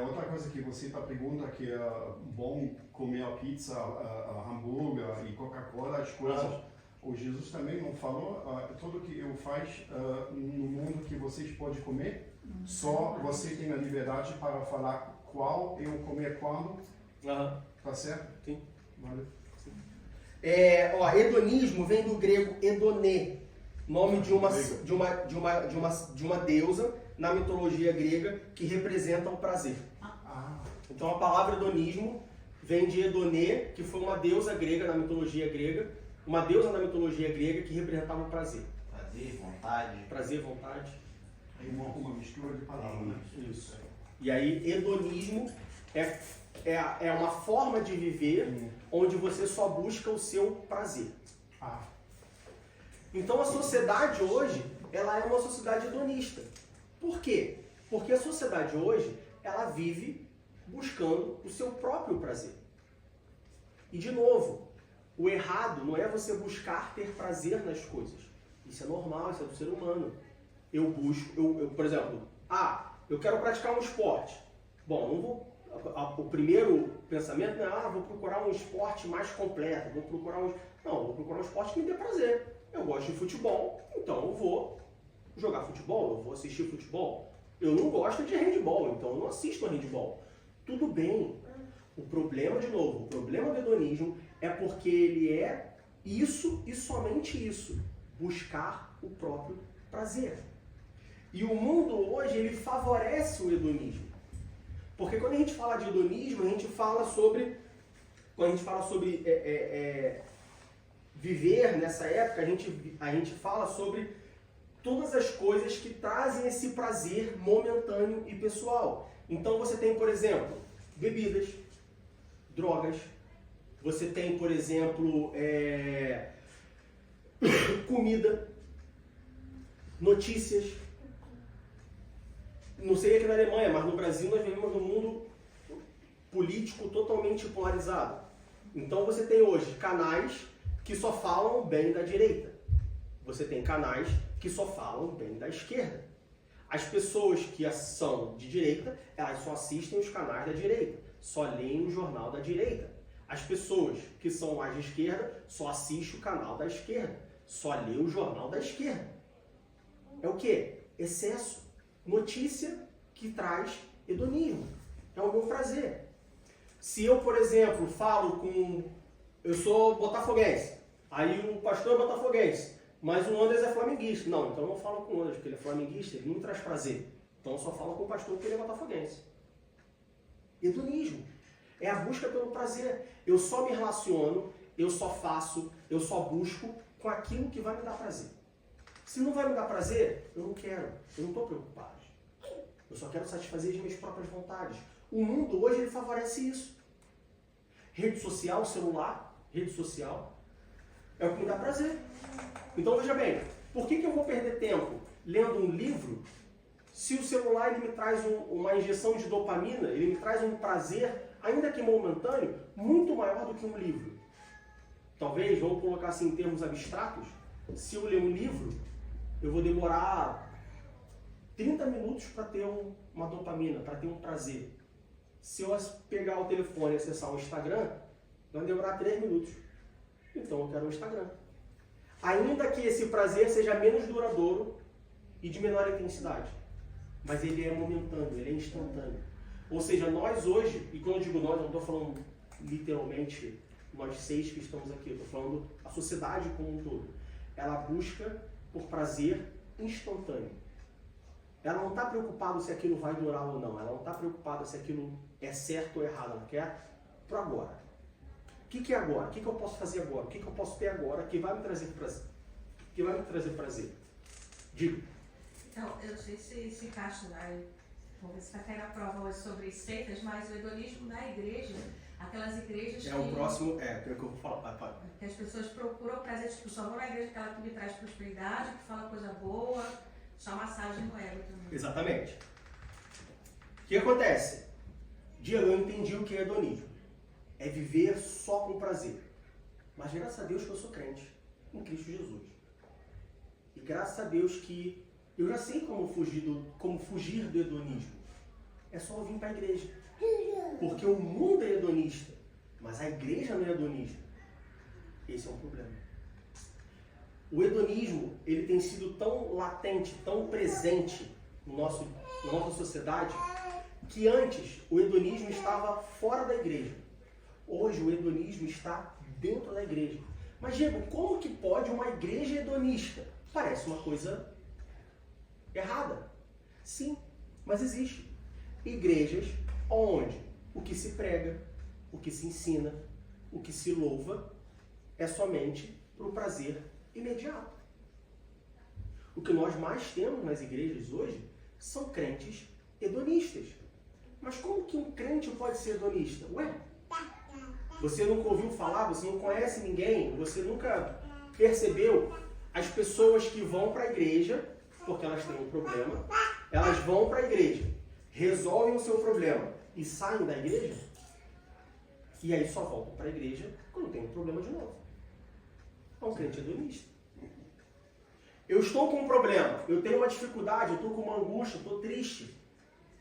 Outra coisa que você pergunta que é bom comer a pizza, a hambúrguer e Coca-Cola, as coisas. O Jesus também não falou, tudo que eu faço no mundo que vocês podem comer, só você tem a liberdade para falar qual eu comer quando Tá certo? Sim. Valeu. Hedonismo vem do grego Edonê, nome de uma deusa na mitologia grega que representa o prazer. Então a palavra hedonismo vem de Edonê, que foi uma deusa grega na mitologia grega, que representava o prazer. Prazer, vontade. Prazer, vontade. Aí uma mistura de palavras, né? Isso. E aí, hedonismo é uma forma de viver onde você só busca o seu prazer. Então a sociedade hoje, ela é uma sociedade hedonista. Por quê? Porque a sociedade hoje, ela vive buscando o seu próprio prazer. E de novo, o errado não é você buscar ter prazer nas coisas. Isso é normal, isso é do ser humano. Eu busco, por exemplo, eu quero praticar um esporte. Bom, não vou. O primeiro pensamento não é, vou procurar um esporte mais completo, vou procurar um esporte que me dê prazer. Eu gosto de futebol, então eu vou jogar futebol, eu vou assistir futebol. Eu não gosto de handball, então eu não assisto a handball. Tudo bem. O problema do hedonismo é porque ele é isso e somente isso, buscar o próprio prazer. E o mundo hoje, ele favorece o hedonismo. Porque quando a gente fala de hedonismo, a gente fala sobre viver nessa época, a gente fala sobre todas as coisas que trazem esse prazer momentâneo e pessoal. Então você tem, por exemplo, bebidas, drogas, você tem, por exemplo, comida, notícias. Não sei aqui na Alemanha, mas no Brasil nós vivemos num mundo político totalmente polarizado. Então você tem hoje canais que só falam bem da direita. Você tem canais que só falam bem da esquerda. As pessoas que são de direita, elas só assistem os canais da direita, só leem o jornal da direita. As pessoas que são mais de esquerda só assistem o canal da esquerda, só lê o jornal da esquerda. É o quê? Excesso. Notícia que traz hedonismo. É o meu prazer. Se eu, por exemplo, eu sou botafoguense, aí o pastor é botafoguense, mas o Anderson é flamenguista. Não, então eu não falo com o Anderson, porque ele é flamenguista, ele não me traz prazer. Então eu só falo com o pastor porque ele é botafoguense. Hedonismo. É a busca pelo prazer. Eu só me relaciono, eu só faço, eu só busco com aquilo que vai me dar prazer. Se não vai me dar prazer, eu não quero, eu não estou preocupado. Eu só quero satisfazer as minhas próprias vontades. O mundo hoje ele favorece isso. Rede social, celular, rede social, é o que me dá prazer. Então veja bem, por que eu vou perder tempo lendo um livro se o celular ele me traz uma injeção de dopamina, ele me traz um prazer, ainda que momentâneo, muito maior do que um livro? Talvez, vamos colocar assim em termos abstratos, se eu ler um livro, eu vou demorar 30 minutos para ter uma dopamina, para ter um prazer. Se eu pegar o telefone e acessar o Instagram, vai demorar 3 minutos. Então eu quero o Instagram. Ainda que esse prazer seja menos duradouro e de menor intensidade. Mas ele é momentâneo, ele é instantâneo. Ou seja, nós hoje, e quando eu digo nós, eu não estou falando literalmente nós 6 que estamos aqui, eu estou falando a sociedade como um todo. Ela busca por prazer instantâneo. Ela não está preocupada se aquilo vai durar ou não. Ela não está preocupada se aquilo é certo ou errado. Ela quer para agora. O que é agora? O que eu posso fazer agora? O que eu posso ter agora que vai me trazer prazer? Que vai me trazer prazer? Diga. Então, eu não sei se encaixa, né? Vamos ver se vai cair na prova hoje sobre seitas, mas o hedonismo na igreja, aquelas igrejas que... O próximo, que eu vou falar. Que as pessoas procuram prazer, tipo, só vou na igreja aquela que me traz prosperidade, que fala coisa boa, só massagem no ego também. Exatamente. O que acontece? Diego, eu entendi o que é hedonismo. É viver só com prazer. Mas graças a Deus que eu sou crente em Cristo Jesus. E graças a Deus que eu já sei como fugir do hedonismo. É só eu vir para a igreja. Porque o mundo é hedonista, mas a igreja não é hedonista. Esse é um problema. O hedonismo, ele tem sido tão latente, tão presente na nossa sociedade, que antes o hedonismo estava fora da igreja. Hoje o hedonismo está dentro da igreja. Mas, Diego, como que pode uma igreja hedonista? Parece uma coisa errada. Sim, mas existe. Igrejas onde o que se prega, o que se ensina, o que se louva é somente para o prazer imediato. O que nós mais temos nas igrejas hoje são crentes hedonistas. Mas como que um crente pode ser hedonista? Ué, você nunca ouviu falar, você não conhece ninguém, você nunca percebeu as pessoas que vão para a igreja, porque elas têm um problema, elas vão para a igreja, resolvem o seu problema e saem da igreja, e aí só voltam para a igreja quando tem um problema de novo. É um crente hedonista. Eu estou com um problema, eu tenho uma dificuldade, eu estou com uma angústia, estou triste.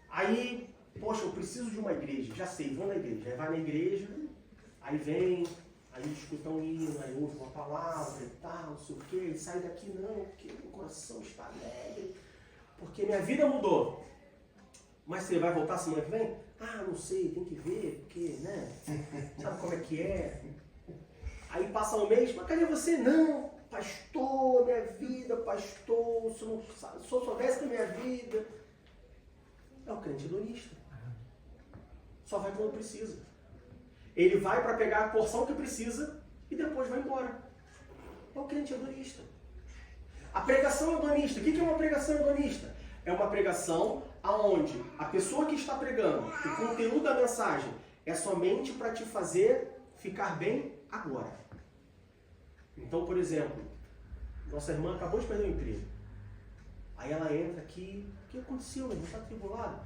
Aí, poxa, eu preciso de uma igreja, já sei, vou na igreja. Aí vai na igreja, aí vem, aí escuta um hino, aí ouve uma palavra e tal, não sei o quê, e sai daqui, não, porque meu coração está alegre, porque minha vida mudou. Mas você vai voltar semana que vem? Ah, não sei, tem que ver, porque, né, sabe como é que é? Aí passa um mês, mas cadê você? Não, pastor, minha vida, pastor, se eu soubesse da minha vida. É o crente hedonista. Só vai quando precisa. Ele vai para pegar a porção que precisa e depois vai embora. É o crente hedonista. A pregação hedonista. O que é uma pregação hedonista? É uma pregação aonde a pessoa que está pregando, o conteúdo da mensagem é somente para te fazer ficar bem agora. Então, por exemplo, nossa irmã acabou de perder o emprego. Aí ela entra aqui, o que aconteceu? Ela está atribulada.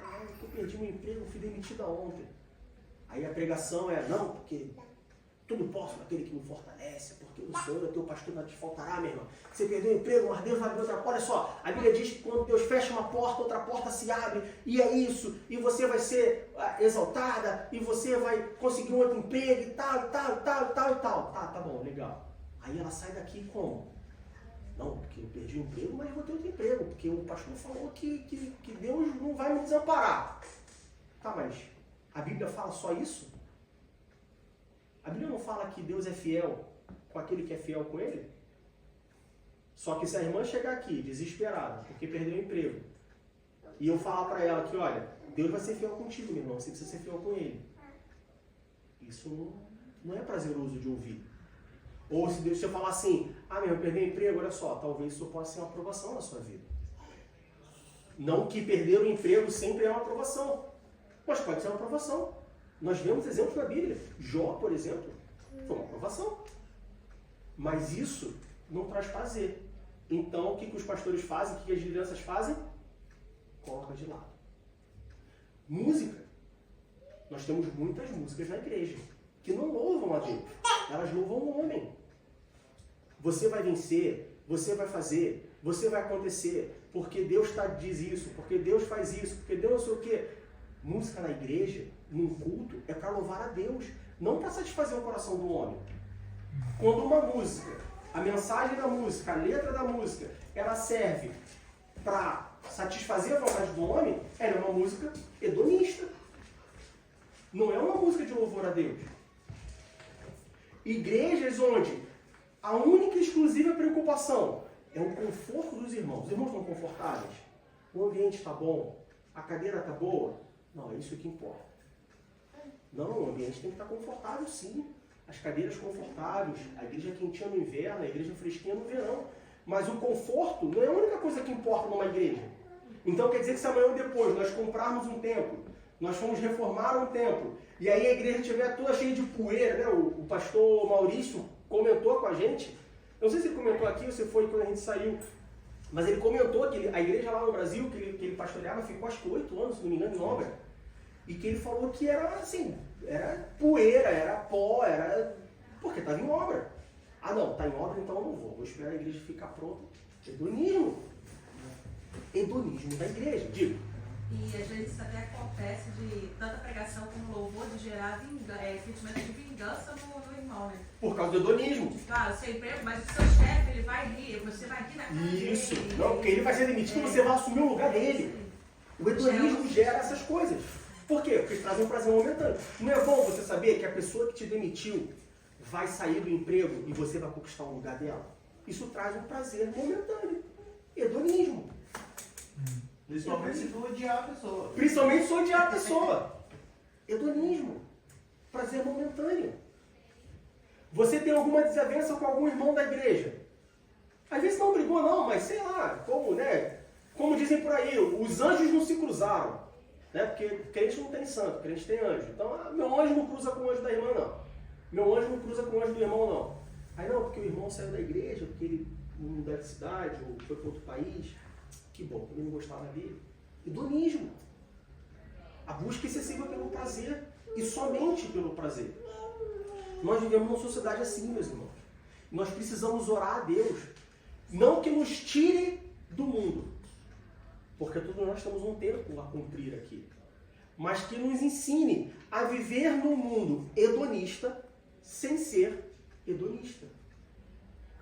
Ah, eu perdi meu emprego, fui demitida ontem. Aí a pregação é, não, porque tudo posso naquele que me fortalece, porque o Senhor é teu pastor, não te faltará, meu irmão. Você perdeu o emprego, mas Deus vai abrir outra porta. Olha só, a Bíblia diz que quando Deus fecha uma porta, outra porta se abre, e é isso, e você vai ser exaltada, e você vai conseguir um outro emprego, e tal. Tá bom, legal. Aí ela sai daqui como? Não, porque eu perdi o emprego, mas eu vou ter outro emprego, porque o pastor falou que Deus não vai me desamparar. Tá, mas a Bíblia fala só isso? A Bíblia não fala que Deus é fiel com aquele que é fiel com ele? Só que se a irmã chegar aqui desesperada, porque perdeu o emprego, e eu falar para ela que, olha, Deus vai ser fiel contigo, meu irmão, você precisa ser fiel com ele. Isso não é prazeroso de ouvir. Ou se Deus te falar assim, meu, eu perdi o emprego, olha só, talvez isso possa ser uma aprovação na sua vida. Não que perder o emprego sempre é uma aprovação, mas pode ser uma aprovação. Nós vemos exemplos na Bíblia. Jó, por exemplo, foi uma aprovação. Mas isso não traz prazer. Então, o que os pastores fazem, o que as lideranças fazem? Coloca de lado. Música. Nós temos muitas músicas na igreja que não louvam a Deus. Elas louvam o homem. Você vai vencer, você vai fazer, você vai acontecer, porque Deus diz isso, porque Deus faz isso, porque Deus não sei o quê. Música na igreja, num culto, é para louvar a Deus, não para satisfazer o coração do homem. Quando uma música, a mensagem da música, a letra da música, ela serve para satisfazer a vontade do homem, ela é uma música hedonista. Não é uma música de louvor a Deus. Igrejas onde a única e exclusiva preocupação é o conforto dos irmãos. Os irmãos estão confortáveis? O ambiente está bom? A cadeira está boa? Não, é isso que importa. Não, o ambiente tem que estar confortável, sim. As cadeiras confortáveis, a igreja quentinha no inverno, a igreja fresquinha no verão. Mas o conforto não é a única coisa que importa numa igreja. Então quer dizer que se amanhã ou depois nós comprarmos um templo, nós fomos reformar um templo, e aí a igreja estiver toda cheia de poeira, né? O pastor Maurício comentou com a gente, eu não sei se ele comentou aqui ou se foi quando a gente saiu, mas ele comentou que a igreja lá no Brasil, que ele pastoreava, ficou acho que 8 anos, se não me engano, em obra, e que ele falou que era assim, era poeira, era pó, era... porque estava em obra. Ah não, está em obra, então eu não vou esperar a igreja ficar pronta. Hedonismo. Hedonismo da igreja, digo. E às vezes também acontece de tanta pregação como louvor de gerar sentimento de vingança no irmão, né? Por causa do hedonismo. Claro, seu emprego, mas o seu chefe, ele vai rir, você vai rir na cara dele. Isso. Não, porque ele vai ser demitido e você vai assumir o lugar dele. O hedonismo gera essas coisas. Por quê? Porque traz um prazer momentâneo. Não é bom você saber que a pessoa que te demitiu vai sair do emprego e você vai conquistar um lugar dela? Isso traz um prazer momentâneo. Hedonismo. Principalmente se tu odiar a pessoa. Principalmente se odiar a pessoa. Hedonismo. Prazer momentâneo. Você tem alguma desavença com algum irmão da igreja. Às vezes não brigou não, mas sei lá, como dizem por aí, os anjos não se cruzaram. Né? Porque crente não tem santo, crente tem anjo. Então, meu anjo não cruza com o anjo da irmã, não. Meu anjo não cruza com o anjo do irmão, não. Aí não, porque o irmão saiu da igreja, porque ele mudou de cidade, ou foi para outro país. Que bom, porque ele não gostava dele. Hedonismo. A busca excessiva pelo prazer, e somente pelo prazer. Nós vivemos numa sociedade assim, meus irmãos. Nós precisamos orar a Deus. Não que nos tire do mundo, porque todos nós temos um tempo a cumprir aqui. Mas que nos ensine a viver num mundo hedonista sem ser hedonista.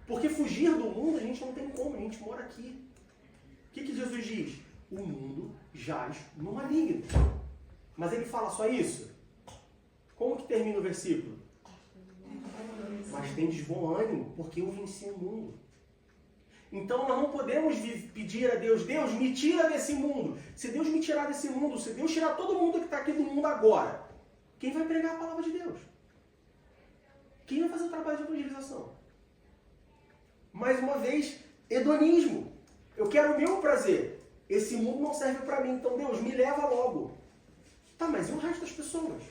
Porque fugir do mundo a gente não tem como, a gente mora aqui. O que Jesus diz? O mundo jaz no maligno. Mas ele fala só isso? Como que termina o versículo? Mas tendes bom ânimo, porque eu venci o mundo. Então nós não podemos pedir a Deus, Deus, me tira desse mundo. Se Deus me tirar desse mundo, se Deus tirar todo mundo que está aqui do mundo agora, quem vai pregar a palavra de Deus? Quem vai fazer o trabalho de evangelização? Mais uma vez, hedonismo. Eu quero o meu prazer. Esse mundo não serve para mim, então Deus, me leva logo. Tá, mas e o resto das pessoas?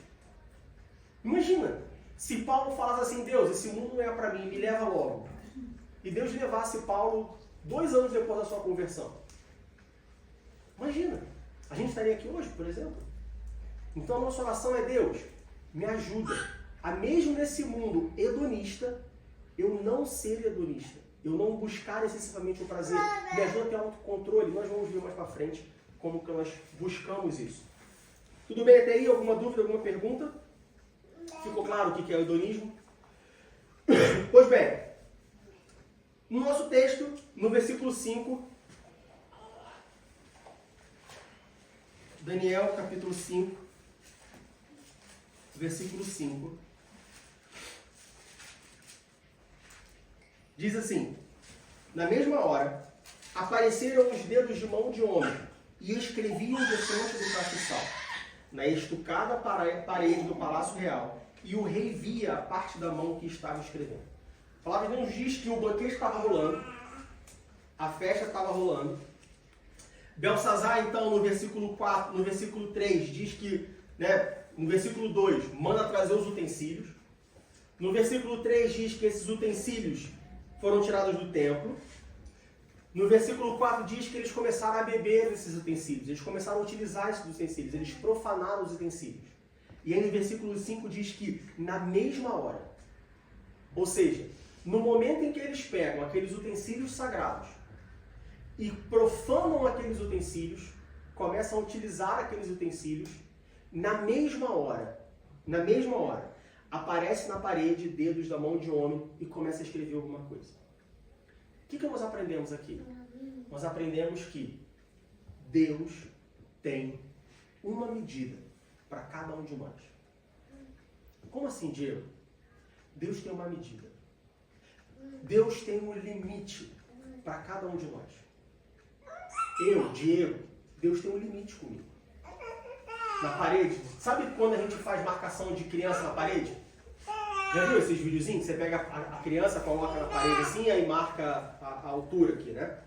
Imagina, se Paulo falasse assim, Deus, esse mundo não é para mim, me leva logo. E Deus levasse Paulo 2 anos depois da sua conversão. Imagina, a gente estaria aqui hoje, por exemplo. Então a nossa oração é, Deus, me ajuda a mesmo nesse mundo hedonista, eu não ser hedonista. Eu não buscar excessivamente o prazer. Me ajuda a ter autocontrole. Nós vamos ver mais para frente como que nós buscamos isso. Tudo bem até aí? Alguma dúvida, alguma pergunta? Ficou claro o que é o hedonismo? Pois bem, no nosso texto, no versículo 5, Daniel capítulo 5, versículo 5, diz assim, na mesma hora, apareceram os dedos de mão de homem e escreviam defronte do castiçal, na estucada parede do palácio real, e o rei via a parte da mão que estava escrevendo. A palavra de Deus diz que o banquete estava rolando, a festa estava rolando. Belsazar, então, no versículo 4, no versículo 3, diz que, no versículo 2, manda trazer os utensílios. No versículo 3 diz que esses utensílios foram tirados do templo. No versículo 4 diz que eles começaram a beber esses utensílios, eles começaram a utilizar esses utensílios, eles profanaram os utensílios. E aí no versículo 5 diz que na mesma hora, ou seja, no momento em que eles pegam aqueles utensílios sagrados e profanam aqueles utensílios, começam a utilizar aqueles utensílios, na mesma hora, aparece na parede dedos da mão de homem e começa a escrever alguma coisa. O que nós aprendemos aqui? Nós aprendemos que Deus tem uma medida para cada um de nós. Como assim, Diego? Deus tem uma medida. Deus tem um limite para cada um de nós. Eu, Diego, Deus tem um limite comigo. Na parede, sabe quando a gente faz marcação de criança na parede? Já viu esses videozinhos? Você pega a criança, coloca na parede assim, aí marca a altura aqui, né?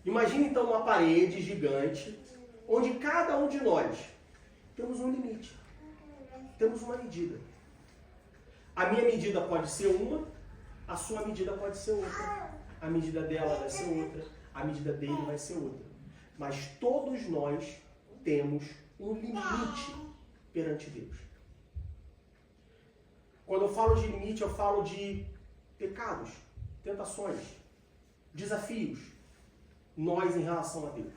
Imagina então uma parede gigante, onde cada um de nós temos um limite. Temos uma medida. A minha medida pode ser uma, a sua medida pode ser outra. A medida dela vai ser outra, a medida dele vai ser outra. Mas todos nós temos um limite perante Deus. Quando eu falo de limite, eu falo de pecados, tentações, desafios, nós em relação a Deus.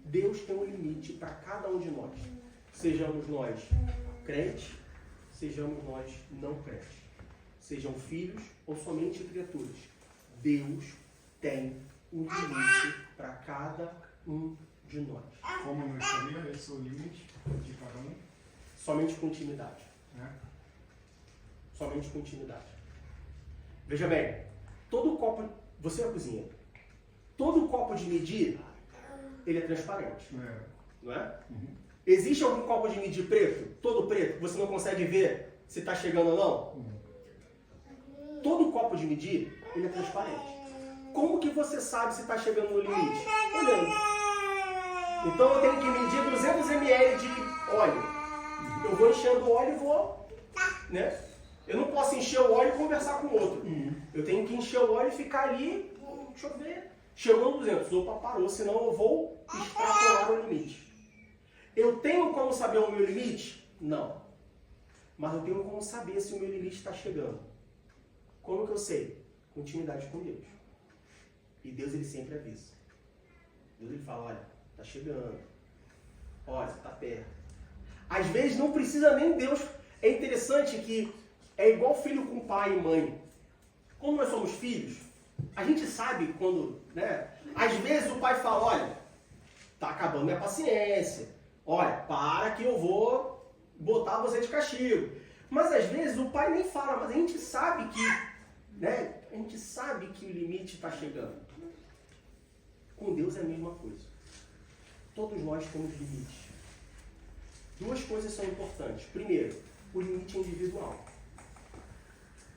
Deus tem um limite para cada um de nós. Sejamos nós crentes, sejamos nós não crentes. Sejam filhos ou somente criaturas. Deus tem um limite para cada um de nós. Como não estaria esse o limite de cada um? Somente com intimidade. Somente com intimidade. Veja bem, todo copo, você é a cozinha, todo copo de medir, ele é transparente, não é? Uhum. Existe algum copo de medir preto, todo preto, que você não consegue ver se está chegando ou não? Uhum. Todo copo de medir, ele é transparente. Como que você sabe se está chegando no limite? Olhando. Então eu tenho que medir 200 ml de óleo. Eu vou enchendo o óleo e vou, né? Eu não posso encher o óleo e conversar com o outro. Eu tenho que encher o óleo e ficar ali, deixa eu ver. Chegou no 200, opa, parou, senão eu vou extrapolar o limite. Eu tenho como saber o meu limite? Não. Mas eu tenho como saber se o meu limite está chegando. Como que eu sei? Com intimidade com Deus. E Deus, ele sempre avisa. Deus, ele fala, olha, está chegando. Olha, está perto. Às vezes não precisa nem Deus. É interessante que é igual filho com pai e mãe. Como nós somos filhos, a gente sabe quando, né? Às vezes o pai fala, olha, tá acabando minha paciência. Olha, para que eu vou botar você de castigo. Mas às vezes o pai nem fala, mas a gente sabe que, né? A gente sabe que o limite está chegando. Com Deus é a mesma coisa. Todos nós temos limites. Duas coisas são importantes. Primeiro, o limite individual.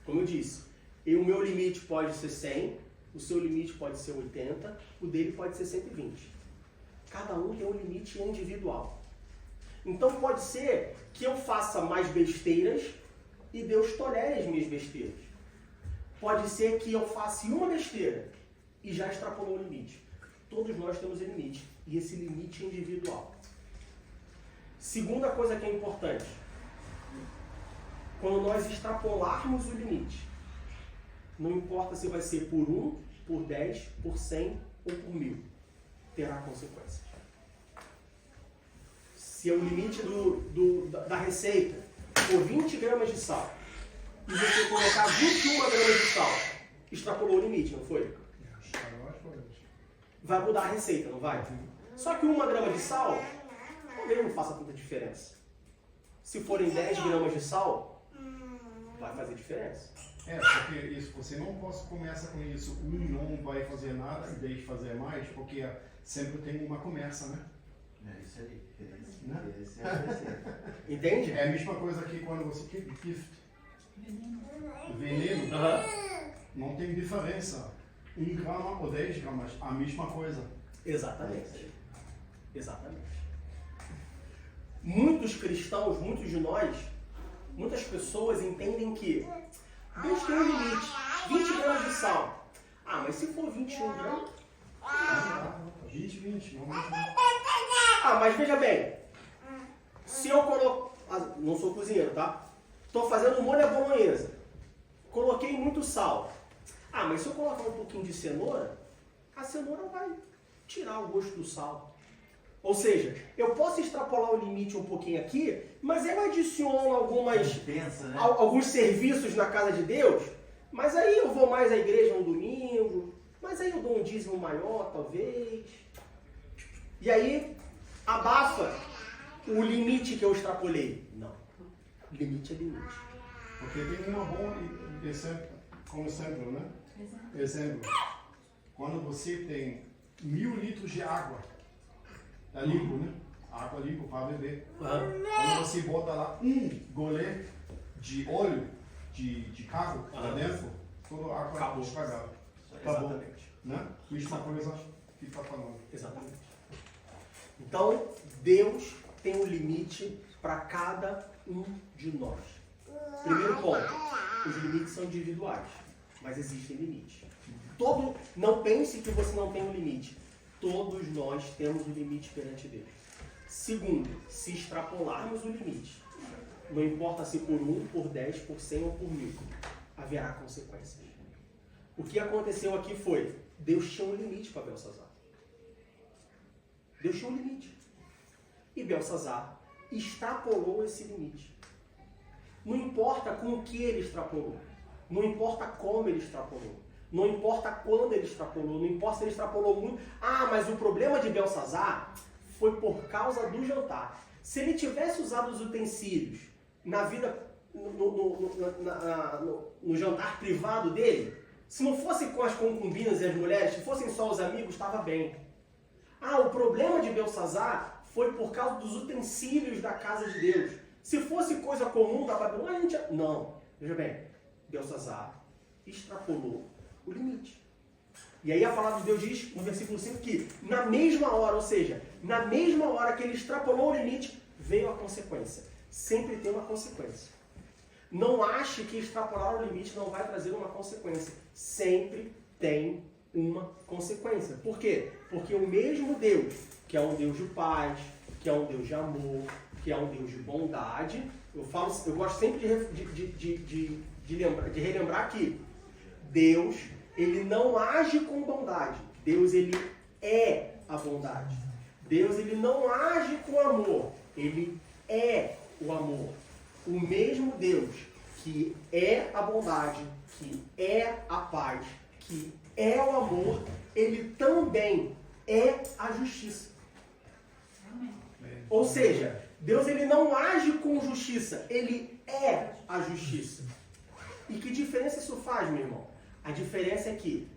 Como eu disse, o meu limite pode ser 100, o seu limite pode ser 80, o dele pode ser 120. Cada um tem um limite individual. Então pode ser que eu faça mais besteiras e Deus tolere as minhas besteiras. Pode ser que eu faça uma besteira e já extrapolou o limite. Todos nós temos um limite, e esse limite é individual. Segunda coisa que é importante. Quando nós extrapolarmos o limite, não importa se vai ser por 1, por 10, por 100 ou por 1000, terá consequências. Se o limite da receita for 20 gramas de sal, e você colocar 21 gramas de sal, extrapolou o limite, não foi? Vai mudar a receita, não vai? Só que 1 grama de sal, talvez não faça tanta diferença. Se forem 10 gramas de sal, vai fazer diferença. Porque isso, você não começa com isso, não vai fazer nada e deixa fazer mais, porque sempre tem uma começa, né? É isso aí. Esse é a receita. Entende? É a mesma coisa que quando você gift. Veneno. Não tem diferença. 1 grama ou 10 gramas, a mesma coisa. Exatamente. Exatamente. Muitos cristãos, muitos de nós, muitas pessoas entendem que Deus tem um limite. 20 gramas de sal. Ah, mas se for 21 gramas? 20, não. Ah, mas veja bem. Se eu coloco... Não sou cozinheiro, tá? Estou fazendo molho à bolonhesa. Coloquei muito sal. Ah, mas se eu colocar um pouquinho de cenoura, a cenoura vai tirar o gosto do sal. Ou seja, eu posso extrapolar o limite um pouquinho aqui, mas eu adiciono alguns serviços na casa de Deus, mas aí eu vou mais à igreja no domingo, mas aí eu dou um dízimo maior, talvez. E aí, abafa o limite que eu extrapolei. Não. Limite é limite. Porque tem uma boa exemplo, como exemplo, né? Exemplo. Quando você tem 1000 litros de água, é limpo, né? Água limpa para beber. Quando você bota lá 1 golê de óleo de carro lá dentro, toda a água é estragada. Acabou. Exatamente. Né? Mesma coisa que está falando. Exatamente. Então, Deus tem um limite para cada um de nós. Primeiro ponto, os limites são individuais, mas existem limites. Não pense que você não tem um limite. Todos nós temos um limite perante Deus. Segundo, se extrapolarmos o limite, não importa se por 1, por 10, por 100 ou por 1000, haverá consequências. O que aconteceu aqui foi, Deus tinha um limite para Belsazar. Deus tinha um limite. E Belsazar extrapolou esse limite. Não importa com o que ele extrapolou. Não importa como ele extrapolou. Não importa quando ele extrapolou, não importa se ele extrapolou muito. Ah, mas o problema de Belsazar foi por causa do jantar. Se ele tivesse usado os utensílios na vida, no jantar privado dele, se não fosse com as concubinas e as mulheres, se fossem só os amigos, estava bem. Ah, o problema de Belsazar foi por causa dos utensílios da casa de Deus. Se fosse coisa comum da Babilônia, a gente... Não. Veja bem, Belsazar extrapolou o limite. E aí a palavra de Deus diz, no versículo 5, que na mesma hora, ou seja, na mesma hora que ele extrapolou o limite, veio a consequência. Sempre tem uma consequência. Não ache que extrapolar o limite não vai trazer uma consequência. Sempre tem uma consequência. Por quê? Porque o mesmo Deus, que é um Deus de paz, que é um Deus de amor, que é um Deus de bondade, eu gosto sempre de relembrar que Deus, ele não age com bondade. Deus, ele é a bondade. Deus, ele não age com amor. Ele é o amor. O mesmo Deus que é a bondade, que é a paz, que é o amor, ele também é a justiça. Amém. Ou seja, Deus, ele não age com justiça, ele é a justiça. E que diferença isso faz, meu irmão? A diferença é que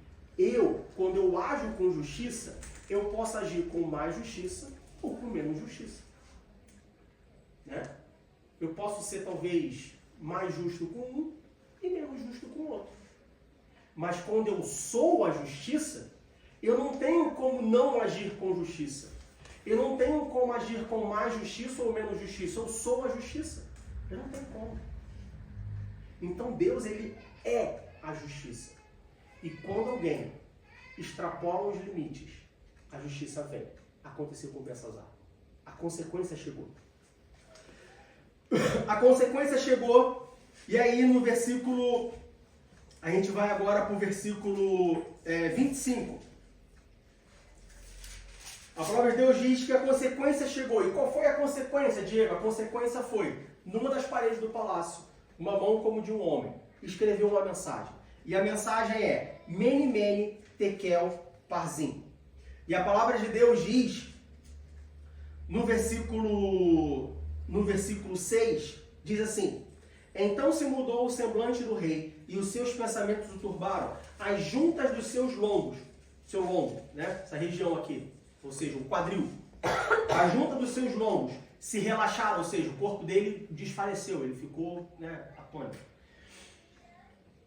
quando eu ajo com justiça, eu posso agir com mais justiça ou com menos justiça. Né? Eu posso ser, talvez, mais justo com um e menos justo com o outro. Mas quando eu sou a justiça, eu não tenho como não agir com justiça. Eu não tenho como agir com mais justiça ou menos justiça. Eu sou a justiça. Eu não tenho como. Então Deus, ele é a justiça. E quando alguém extrapola os limites, a justiça vem. Aconteceu com Belsazar. A consequência chegou. A consequência chegou. E aí no versículo... A gente vai agora para o versículo 25. A palavra de Deus diz que a consequência chegou. E qual foi a consequência, Diego? A consequência foi, numa das paredes do palácio, uma mão como de um homem escreveu uma mensagem. E a mensagem é Mene, Mene, Tekel, Parzim. E a palavra de Deus diz, no versículo 6, diz assim: Então se mudou o semblante do rei, e os seus pensamentos o turbaram. As juntas dos seus lombos, seu lombo, né? Essa região aqui, ou seja, o quadril. A junta dos seus lombos se relaxaram, ou seja, o corpo dele desfaleceu, ele ficou, atônito.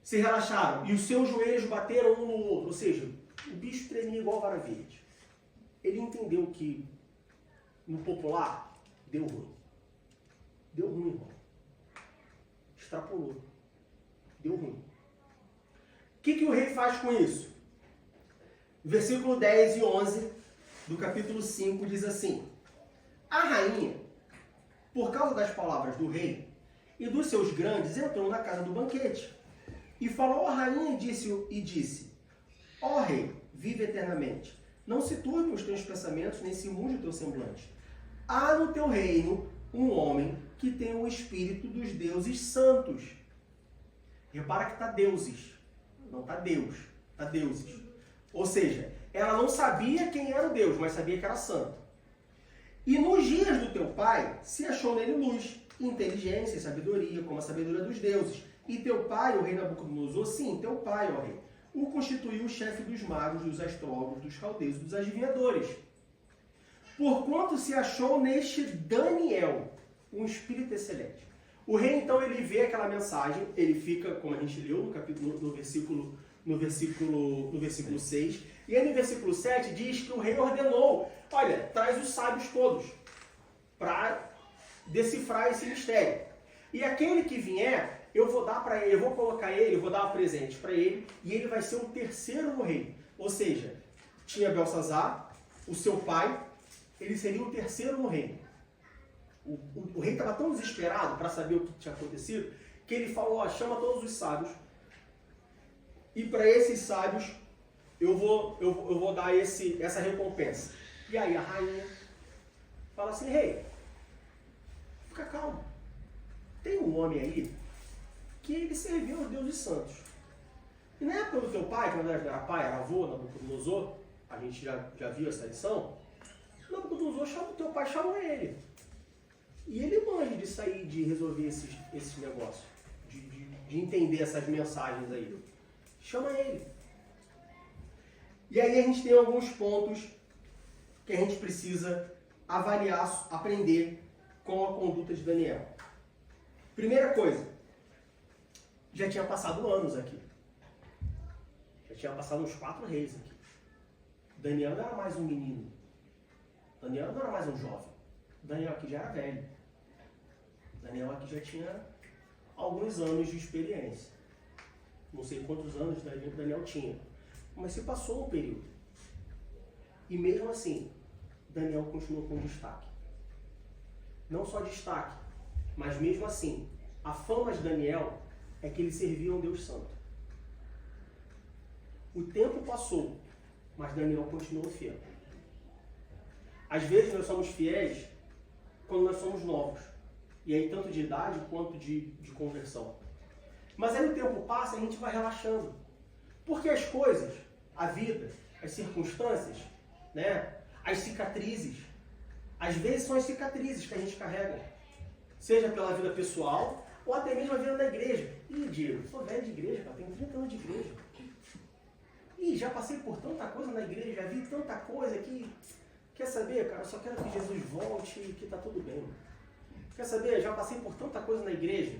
Se relaxaram, e os seus joelhos bateram um no outro, ou seja, o bicho tremia igual vara verde. Ele entendeu que, no popular, deu ruim. Deu ruim, irmão. Extrapolou. Deu ruim. O que o rei faz com isso? Versículo 10 e 11 do capítulo 5 diz assim: A rainha, por causa das palavras do rei e dos seus grandes, entrou na casa do banquete. E falou à rainha e disse: Ó rei, vive eternamente. Não se turbe os teus pensamentos, nem se mude o teu semblante. Há no teu reino um homem que tem o espírito dos deuses santos. Repara que está deuses, não está Deus, está deuses. Ou seja, ela não sabia quem era o Deus, mas sabia que era santo. E nos dias do teu pai se achou nele luz, inteligência e sabedoria, como a sabedoria dos deuses. E teu pai, o rei Nabucodonosor, sim, teu pai, ó rei, o constituiu o chefe dos magos, dos astrólogos, dos caldeus, dos adivinhadores. Porquanto se achou neste Daniel um espírito excelente. O rei, então, ele vê aquela mensagem, ele fica, como a gente leu no capítulo, no versículo 6, e aí no versículo 7 diz que o rei ordenou: olha, traz os sábios todos para decifrar esse mistério. E aquele que vier, eu vou dar para ele, eu vou colocar ele, eu vou dar um presente para ele, e ele vai ser o terceiro no reino. Ou seja, tinha Belsazar, o seu pai, ele seria o terceiro no reino. O rei estava tão desesperado para saber o que tinha acontecido, que ele falou: ó, chama todos os sábios, e para esses sábios eu vou dar essa recompensa. E aí a rainha fala assim: rei, fica calmo. Tem um homem aí que ele serviu aos deuses santos. E na época do teu pai, quando era pai, era avô, Nabucodonosor, a gente já viu essa lição, Nabucodonosor o teu pai chamou ele. E ele manja disso aí, de resolver esses negócios, de entender essas mensagens aí. Chama ele. E aí a gente tem alguns pontos que a gente precisa avaliar, aprender com a conduta de Daniel. Primeira coisa, já tinha passado anos aqui. Já tinha passado uns 4 reis aqui. Daniel não era mais um menino. Daniel não era mais um jovem. Daniel aqui já era velho. Daniel aqui já tinha alguns anos de experiência. Não sei quantos anos Daniel tinha. Mas se passou um período. E mesmo assim, Daniel continuou com destaque. Não só destaque, mas mesmo assim, a fama de Daniel é que ele servia a um Deus Santo. O tempo passou, mas Daniel continuou fiel. Às vezes nós somos fiéis quando nós somos novos. E aí tanto de idade quanto de conversão. Mas aí o tempo passa e a gente vai relaxando. Porque as coisas, a vida, as circunstâncias, né, as cicatrizes, às vezes são as cicatrizes que a gente carrega. Seja pela vida pessoal ou até mesmo a vida da igreja. Ih, Diego, sou velho de igreja, cara, tenho 30 anos de igreja. Ih, já passei por tanta coisa na igreja, já vi tanta coisa que... Quer saber, cara, eu só quero que Jesus volte e que tá tudo bem. Quer saber, já passei por tanta coisa na igreja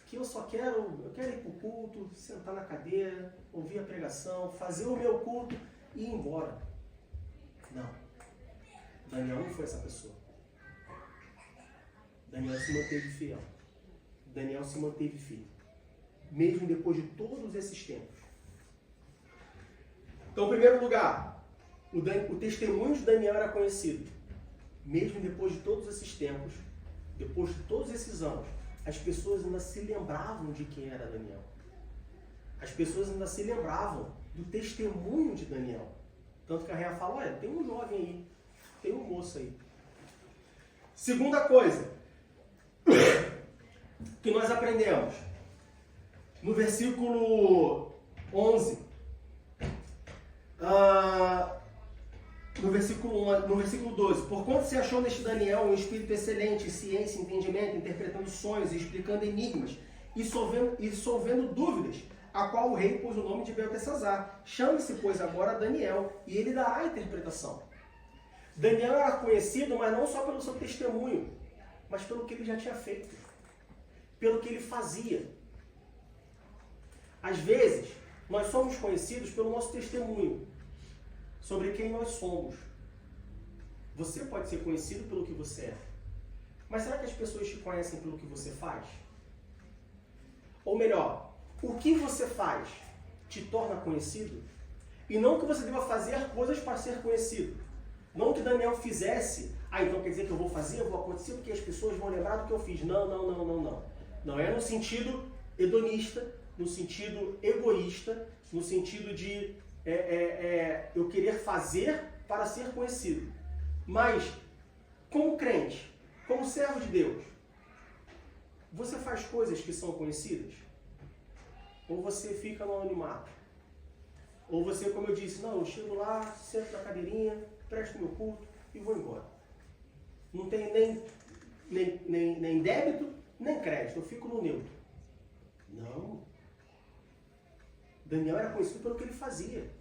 que eu quero ir pro culto, sentar na cadeira, ouvir a pregação, fazer o meu culto e ir embora. Não. Daniel não foi essa pessoa. Daniel se manteve fiel. Daniel se manteve firme. Mesmo depois de todos esses tempos. Então, em primeiro lugar, o testemunho de Daniel era conhecido. Mesmo depois de todos esses tempos, depois de todos esses anos, as pessoas ainda se lembravam de quem era Daniel. As pessoas ainda se lembravam do testemunho de Daniel. Tanto que a Rea fala, olha, tem um jovem aí, tem um moço aí. Segunda coisa que nós aprendemos no versículo 11, no versículo 12, porquanto se achou neste Daniel um espírito excelente, ciência, entendimento, interpretando sonhos, explicando enigmas e solvendo dúvidas, a qual o rei pôs o nome de Beltesazar. Chame-se, pois, agora Daniel, e ele dará a interpretação. Daniel era conhecido, mas não só pelo seu testemunho, mas pelo que ele já tinha feito, pelo que ele fazia. Às vezes, nós somos conhecidos pelo nosso testemunho, sobre quem nós somos. Você pode ser conhecido pelo que você é. Mas será que as pessoas te conhecem pelo que você faz? Ou melhor, o que você faz te torna conhecido? E não que você deva fazer coisas para ser conhecido. Não que Daniel fizesse, então quer dizer que eu vou fazer, eu vou acontecer porque as pessoas vão lembrar do que eu fiz. Não. Não é no sentido hedonista, no sentido egoísta, no sentido de eu querer fazer para ser conhecido. Mas, como crente, como servo de Deus, você faz coisas que são conhecidas? Ou você fica no anonimato? Ou você, como eu disse, não, eu chego lá, sento na cadeirinha, presto meu culto e vou embora. Não tem nem débito, nem crédito, eu fico no neutro. Não. Daniel era conhecido pelo que ele fazia.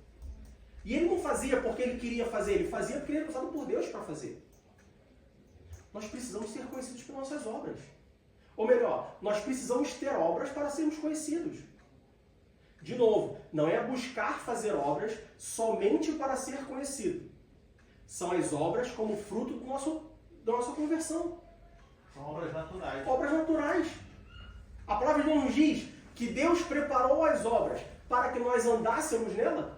E ele não fazia porque ele queria fazer, ele fazia porque ele era usado por Deus para fazer. Nós precisamos ser conhecidos por nossas obras. Ou melhor, nós precisamos ter obras para sermos conhecidos. De novo, não é buscar fazer obras somente para ser conhecido. São as obras como fruto da nossa conversão. São obras naturais. Obras naturais. A palavra de Deus nos diz que Deus preparou as obras para que nós andássemos nela.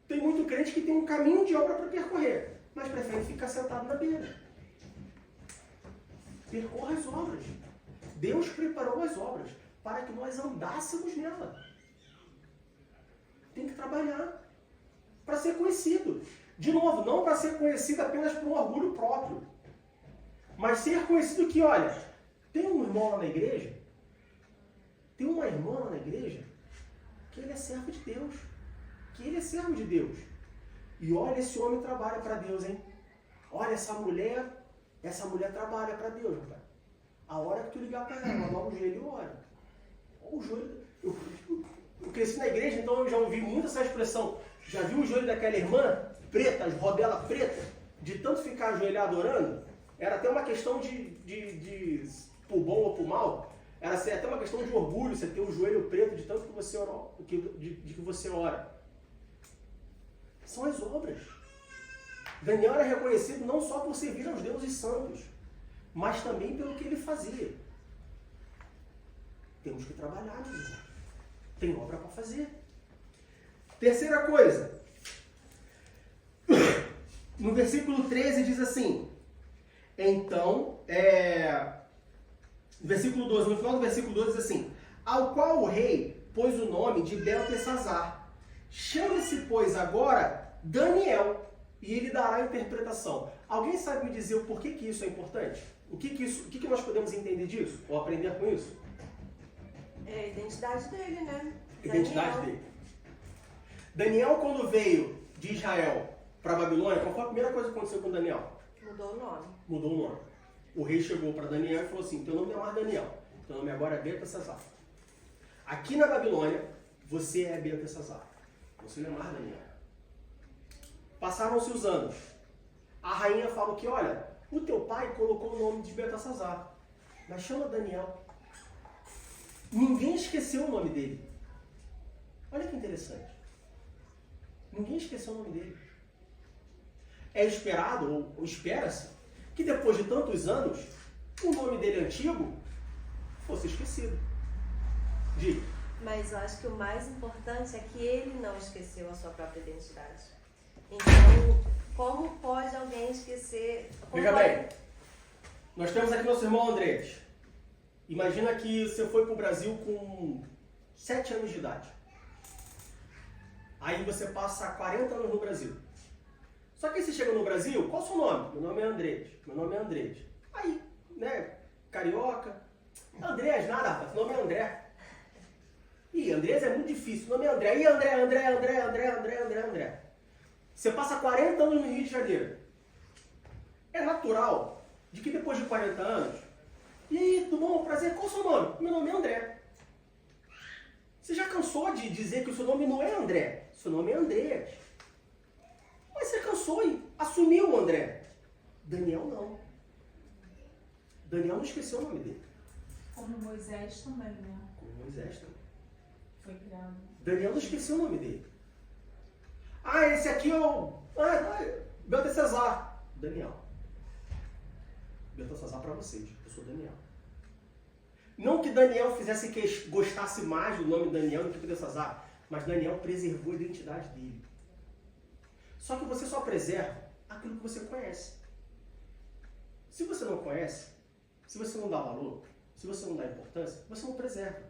Tem muito crente que tem um caminho de obra para percorrer, mas prefere ficar sentado na beira. Percorra as obras. Deus preparou as obras para que nós andássemos nela. Tem que trabalhar para ser conhecido. De novo, não para ser conhecido apenas por um orgulho próprio, mas ser conhecido que, olha, tem um irmão lá na igreja, tem uma irmã na igreja que ele é servo de Deus. Que ele é servo de Deus. E olha, esse homem trabalha para Deus, hein? Olha, essa mulher trabalha para Deus, rapaz. A hora que tu ligar para ela, dobra o joelho e ora. O joelho... Eu cresci na igreja, então eu já ouvi muito essa expressão. Já viu o joelho daquela irmã preta, as rodelas pretas, de tanto ficar ajoelhado orando? Era até uma questão de por bom ou por mal. Era até uma questão de orgulho, você ter o joelho preto de tanto que você ora, de que você ora. São as obras. Daniel era reconhecido não só por servir aos deuses santos, mas também pelo que ele fazia. Temos que trabalhar, meus irmãos. Tem obra para fazer. Terceira coisa. No versículo 13 diz assim, então, versículo 12, no final do versículo 12 diz assim, ao qual o rei pôs o nome de Beltesazar. Chame-se, pois, agora Daniel, e ele dará a interpretação. Alguém sabe me dizer o porquê que isso é importante? O que nós podemos entender disso? Ou aprender com isso? É a identidade dele, né? Identidade dele. Daniel, quando veio de Israel para Babilônia, qual foi a primeira coisa que aconteceu com Daniel? Mudou o nome. Mudou o nome. O rei chegou para Daniel e falou assim, teu nome não é mais Daniel, teu nome agora é Beltesazar. Aqui na Babilônia, você é Beltesazar. Você não é mais Daniel. Passaram-se os anos. A rainha falou que, olha, o teu pai colocou o nome de Beltesazar, mas chama Daniel. Ninguém esqueceu o nome dele. Olha que interessante. Ninguém esqueceu o nome dele. É esperado, ou espera-se, que depois de tantos anos, o nome dele antigo fosse esquecido. Diga. Mas eu acho que o mais importante é que ele não esqueceu a sua própria identidade. Então, como pode alguém esquecer... Veja bem, nós temos aqui nosso irmão Andrés. Imagina que você foi para o Brasil com 7 anos de idade. Aí você passa 40 anos no Brasil. Só que aí você chega no Brasil, qual é o seu nome? Meu nome é Andrés. Meu nome é Andrés. Aí, né, carioca. Andrés, nada, rapaz. Meu nome é André. Ih, Andrés é muito difícil. Meu nome é André. Ih, André. Você passa 40 anos no Rio de Janeiro. É natural de que depois de 40 anos... E aí, tudo bom? Prazer. Qual é o seu nome? Meu nome é André. Você já cansou de dizer que o seu nome não é André? Seu nome é Andrés. Mas você cansou e assumiu o André. Daniel não. Daniel não esqueceu o nome dele. Como Moisés também, né? Como Moisés também. Foi criado. Daniel não esqueceu o nome dele. Ah, esse aqui é o... Beltesazar. Daniel. Beltesazar para vocês. Eu sou Daniel. Não que Daniel gostasse mais do nome Daniel do que Beltesazar, mas Daniel preservou a identidade dele. Só que você só preserva aquilo que você conhece. Se você não conhece, se você não dá valor, se você não dá importância, você não preserva.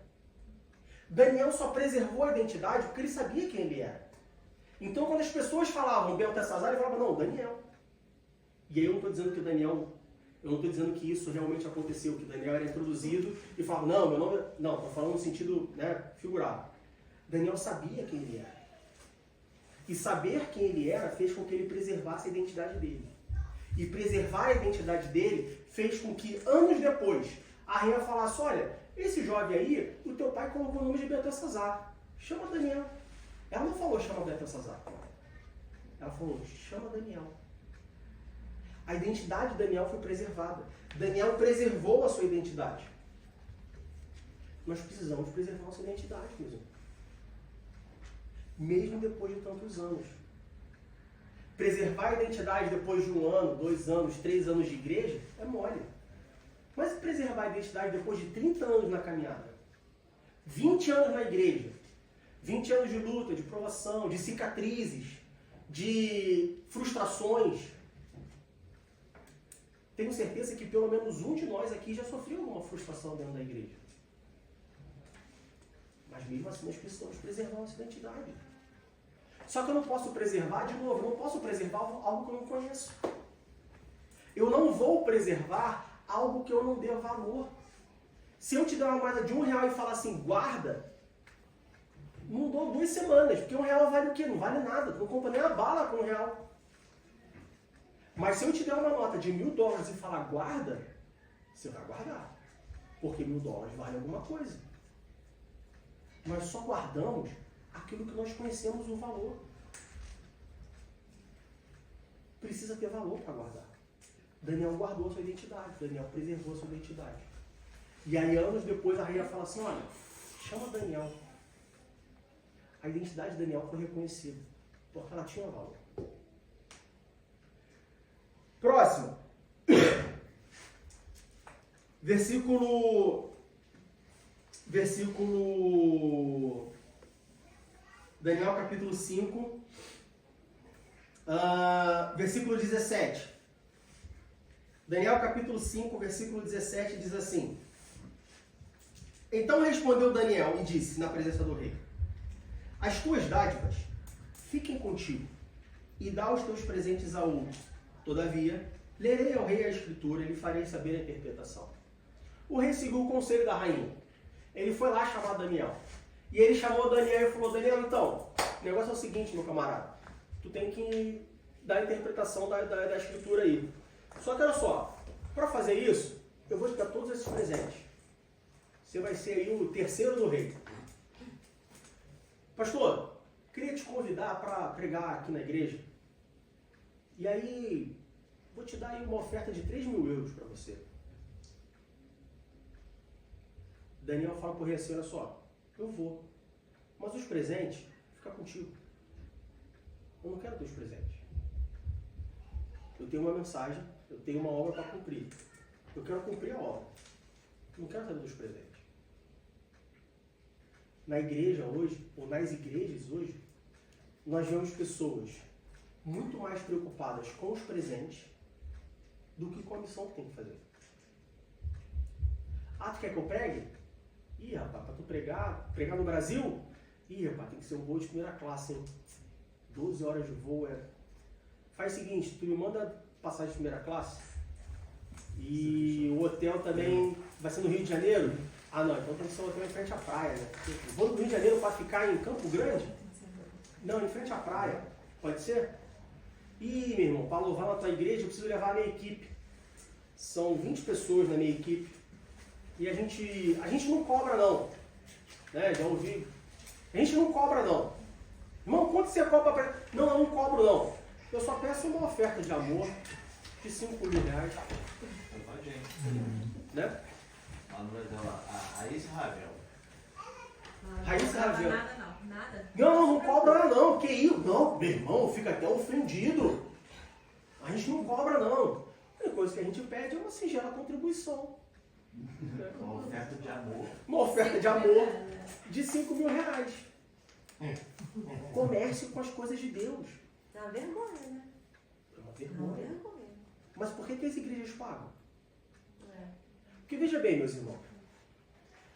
Daniel só preservou a identidade porque ele sabia quem ele era. Então, quando as pessoas falavam Beltesazar, ele falava, não, Daniel. E aí eu não estou dizendo que o Daniel... Eu não estou dizendo que isso realmente aconteceu, que Daniel era introduzido e falava, não, meu nome... Não, estou falando no sentido, né, figurado. Daniel sabia quem ele era. E saber quem ele era fez com que ele preservasse a identidade dele. E preservar a identidade dele fez com que, anos depois, a rainha falasse, olha, esse jovem aí, o teu pai colocou o nome de Beltesazar. Chama Daniel. Ela não falou chama Beltesazar. Ela falou, chama Daniel. A identidade de Daniel foi preservada. Daniel preservou a sua identidade. Nós precisamos preservar a nossa identidade, meus irmãos. Mesmo depois de tantos anos. Preservar a identidade depois de 1 ano, 2 anos, 3 anos de igreja é mole. Mas preservar a identidade depois de 30 anos na caminhada, 20 anos na igreja, 20 anos de luta, de provação, de cicatrizes, de frustrações. Tenho certeza que pelo menos um de nós aqui já sofreu alguma frustração dentro da igreja. Mas mesmo assim nós precisamos preservar a nossa identidade. Só que eu não posso preservar, de novo, eu não posso preservar algo que eu não conheço. Eu não vou preservar algo que eu não dê valor. Se eu te der uma moeda de R$1 e falar assim, guarda, não dou 2 semanas, porque R$1 vale o quê? Não vale nada, tu não compra nem a bala com R$1. Mas se eu te der uma nota de $1.000 e falar guarda, você vai guardar, porque $1.000 vale alguma coisa. Nós só guardamos aquilo que nós conhecemos o valor. Precisa ter valor para guardar. Daniel guardou a sua identidade, Daniel preservou a sua identidade. E aí, anos depois, a rainha fala assim, olha, chama Daniel. A identidade de Daniel foi reconhecida, porque ela tinha valor. Próximo. Versículo Daniel capítulo 5, versículo 17. Daniel capítulo 5, versículo 17 diz assim: Então respondeu Daniel e disse na presença do rei: As tuas dádivas fiquem contigo, e dá os teus presentes a outro. Todavia, lerei ao rei a escritura e lhe farei saber a interpretação. O rei seguiu o conselho da rainha. Ele foi lá chamar Daniel. E ele chamou Daniel e falou: Daniel, então, o negócio é o seguinte, meu camarada. Tu tem que dar a interpretação da escritura aí. Só que olha só, para fazer isso, eu vou te dar todos esses presentes. Você vai ser aí o terceiro do rei. Pastor, queria te convidar para pregar aqui na igreja. E aí, vou te dar aí uma oferta de 3.000 euros para você. Daniel fala para o rei assim, olha só, eu vou, mas os presentes ficam contigo. Eu não quero teus presentes. Eu tenho uma mensagem, eu tenho uma obra para cumprir. Eu quero cumprir a obra. Eu não quero saber dos presentes. Na igreja hoje, ou nas igrejas hoje, nós vemos pessoas muito mais preocupadas com os presentes do que com a missão que tem que fazer. Ah, tu quer que eu pregue? Ih, rapaz, para tu pregar no Brasil? Ih, rapaz, tem que ser um voo de primeira classe, hein? 12 horas de voo é... Faz o seguinte, tu me manda passagem de primeira classe e o hotel também vai ser no Rio de Janeiro? Ah, não, então tem que ser um hotel em frente à praia, né? Vou no Rio de Janeiro para ficar em Campo Grande? Não, em frente à praia. Pode ser? Ih, meu irmão, para louvar na tua igreja eu preciso levar a minha equipe. São 20 pessoas na minha equipe. E a gente não cobra não. Né? Já ouvi. A gente não cobra não. Irmão, quanto você cobra para... Não, eu não cobro não. Eu só peço uma oferta de amor de R$5.000. Né? A Israel. Raíssa Ravel. Nada não, nada. Não cobra nada não. Que isso? Não, meu irmão, fica até ofendido. A gente não cobra não. A única coisa que a gente pede é uma singela contribuição. Uma oferta de amor. Uma oferta de amor de R$5.000. Comércio com as coisas de Deus. É uma vergonha, né? É uma É uma vergonha. vergonha. Mas por que as igrejas pagam? Porque veja bem, meus irmãos,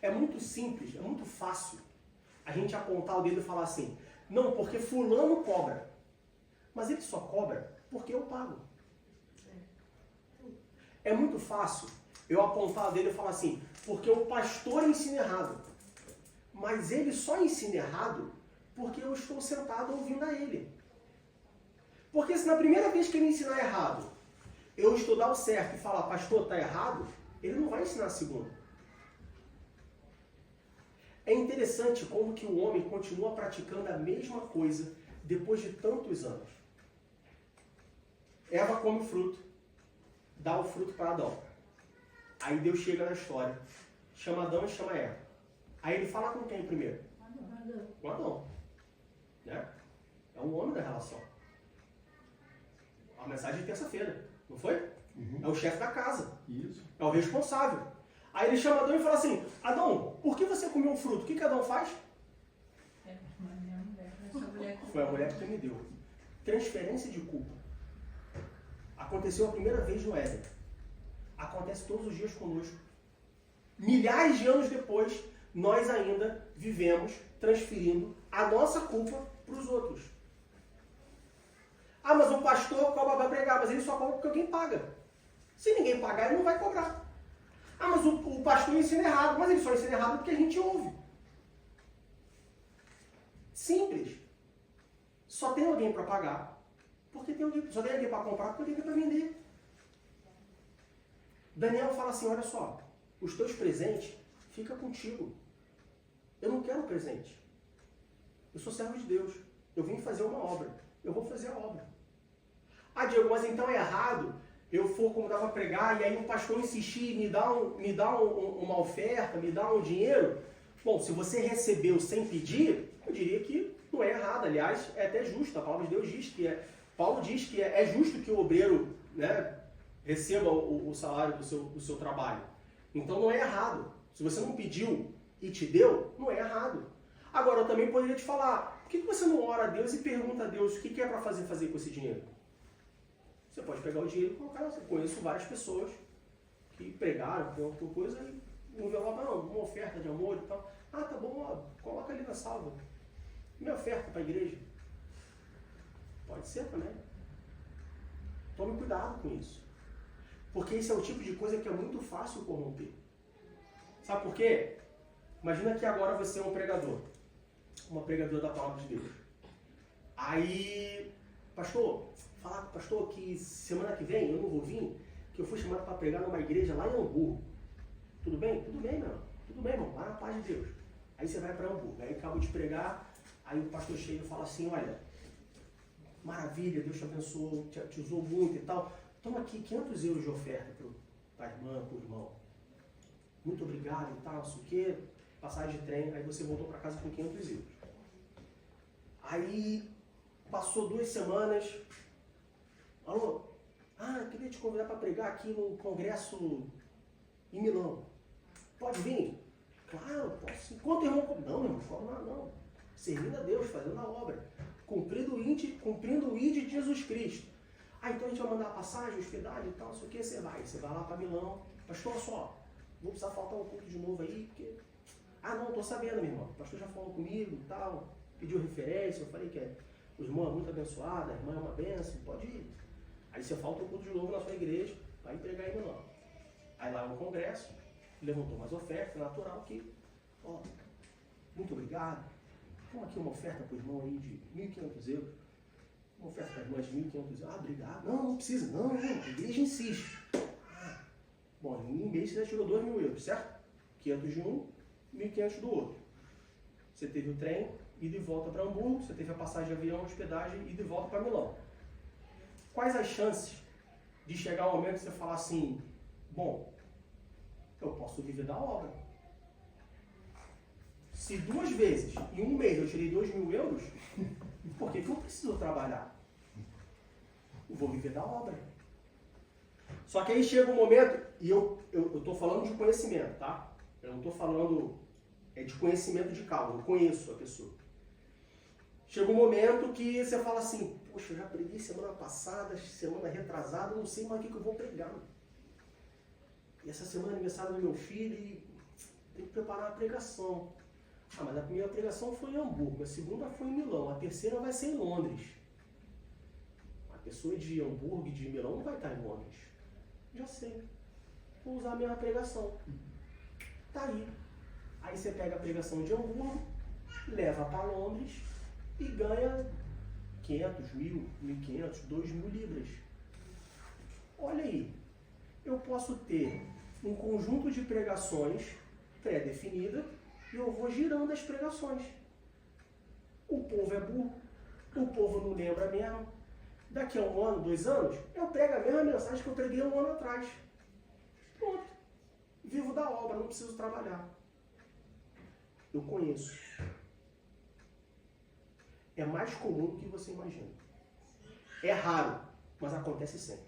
é muito simples, é muito fácil a gente apontar o dedo e falar assim, não, porque fulano cobra. Mas ele só cobra porque eu pago. É muito fácil eu apontar o dedo e falar assim, porque o pastor ensina errado. Mas ele só ensina errado porque eu estou sentado ouvindo a ele. Porque se na primeira vez que ele ensinar errado, eu estudar o certo e falar, pastor, está errado, ele não vai ensinar a segunda. É interessante como que o homem continua praticando a mesma coisa depois de tantos anos. Eva come o fruto, dá o fruto para Adão. Aí Deus chega na história, chama Adão e chama Eva. Aí ele fala com quem primeiro? Com Adão. Né? É o homem da relação. A mensagem de terça-feira, não foi? Uhum. É o chefe da casa. Isso. É o responsável. Aí ele chama Adão e fala assim, Adão, por que você comeu um fruto? O que Adão faz? Foi a mulher que me deu. Transferência de culpa. Aconteceu a primeira vez no Éden. Acontece todos os dias conosco. Milhares de anos depois, nós ainda vivemos transferindo a nossa culpa para os outros. Ah, mas o pastor cobra para pregar, mas ele só cobra porque alguém paga. Se ninguém pagar, ele não vai cobrar. Ah, mas o pastor ensina errado. Mas ele só ensina errado porque a gente ouve. Simples. Só tem alguém para pagar. Porque tem alguém, só tem alguém para comprar porque tem alguém para vender. Daniel fala assim, olha só, os teus presentes ficam contigo. Eu não quero presente. Eu sou servo de Deus. Eu vim fazer uma obra. Eu vou fazer a obra. Ah, Diego, mas então é errado eu for como dava a pregar e aí um pastor insistir, me dá uma oferta, me dá um dinheiro. Bom, se você recebeu sem pedir, eu diria que não é errado. Aliás, é até justo. A palavra de Deus diz que Paulo diz que é justo que o obreiro, né, receba o salário do seu trabalho. Então não é errado. Se você não pediu e te deu, não é errado. Agora, eu também poderia te falar, por que você não ora a Deus e pergunta a Deus o que é para fazer com esse dinheiro? Você pode pegar o dinheiro e colocar. Eu conheço várias pessoas que pregaram por coisa e não envelopa, não, uma oferta de amor e tal. Ah, tá bom, ó, coloca ali na salva. Minha oferta para a igreja. Pode ser também. Tome cuidado com isso. Porque esse é o tipo de coisa que é muito fácil corromper. Sabe por quê? Imagina que agora você é um pregador. Uma pregadora da palavra de Deus. Aí, pastor, falar com o pastor que semana que vem eu não vou vir, que eu fui chamado para pregar numa igreja lá em Hamburgo. Tudo bem? Tudo bem, meu. Tudo bem, irmão. Vai na paz de Deus. Aí você vai para Hamburgo. Aí acabo de pregar, aí o pastor chega e fala assim, olha, maravilha, Deus te abençoou, te usou muito e tal. Toma aqui 500 euros de oferta para a irmã, para o irmão. Muito obrigado e tal, não sei o quê. Passagem de trem, aí você voltou para casa com 500 euros. Aí, passou 2 semanas. Alô? Ah, queria te convidar para pregar aqui no congresso em Milão. Pode vir? Claro, posso. Quanto irmão? Não, irmão, não falo nada não. Servindo a Deus, fazendo a obra. Cumprindo o ID de Jesus Cristo. Ah, então a gente vai mandar a passagem, hospedagem e tal, não sei o que, você vai lá para Milão. Pastor, olha só, vou precisar faltar um culto de novo aí, porque... Ah, não, estou sabendo, meu irmão. O pastor já falou comigo e tal, pediu referência, eu falei que o irmão é muito abençoado, a irmã é uma bênção, pode ir. Aí você falta um culto de novo na sua igreja, vai entregar em Milão. Aí lá no congresso, levantou mais oferta, natural que, ó, muito obrigado. Toma aqui uma oferta para o irmão aí de 1.500 euros. Uma oferta para a irmã de 1.500 euros. Ah, obrigado. Não precisa. Não, a igreja insiste. Ah, bom, em um mês você já tirou 2.000 euros, certo? 500 de um, 1.500 do outro. Você teve o trem, ida e volta para Hamburgo, você teve a passagem de avião, hospedagem, ida e volta para Milão. Quais as chances de chegar um momento que você falar assim, bom, eu posso viver da obra. Se 2 vezes, em um mês, eu tirei 2.000 euros, por que eu preciso trabalhar? Eu vou viver da obra. Só que aí chega um momento, e eu estou falando de conhecimento, tá? Eu não estou falando de conhecimento de causa, eu conheço a pessoa. Chega um momento que você fala assim, poxa, eu já preguei semana passada, semana retrasada, eu não sei mais o que eu vou pregar. E essa semana é aniversário do meu filho e tem que preparar a pregação. Ah, mas a primeira pregação foi em Hamburgo, a segunda foi em Milão, a terceira vai ser em Londres. A pessoa de Hamburgo e de Milão não vai estar em Londres. Já sei. Vou usar a mesma pregação. Tá aí. Aí você pega a pregação de Hamburgo, leva para Londres e ganha 500, 1.000, 1.500, 2.000 libras. Olha aí. Eu posso ter um conjunto de pregações pré-definida e eu vou girando as pregações. O povo é burro, o povo não lembra mesmo. Daqui a 1 ano, 2 anos, eu prego a mesma mensagem que eu preguei 1 ano atrás. Pronto. Vivo da obra, não preciso trabalhar. Eu conheço. É mais comum do que você imagina. É raro, mas acontece sempre.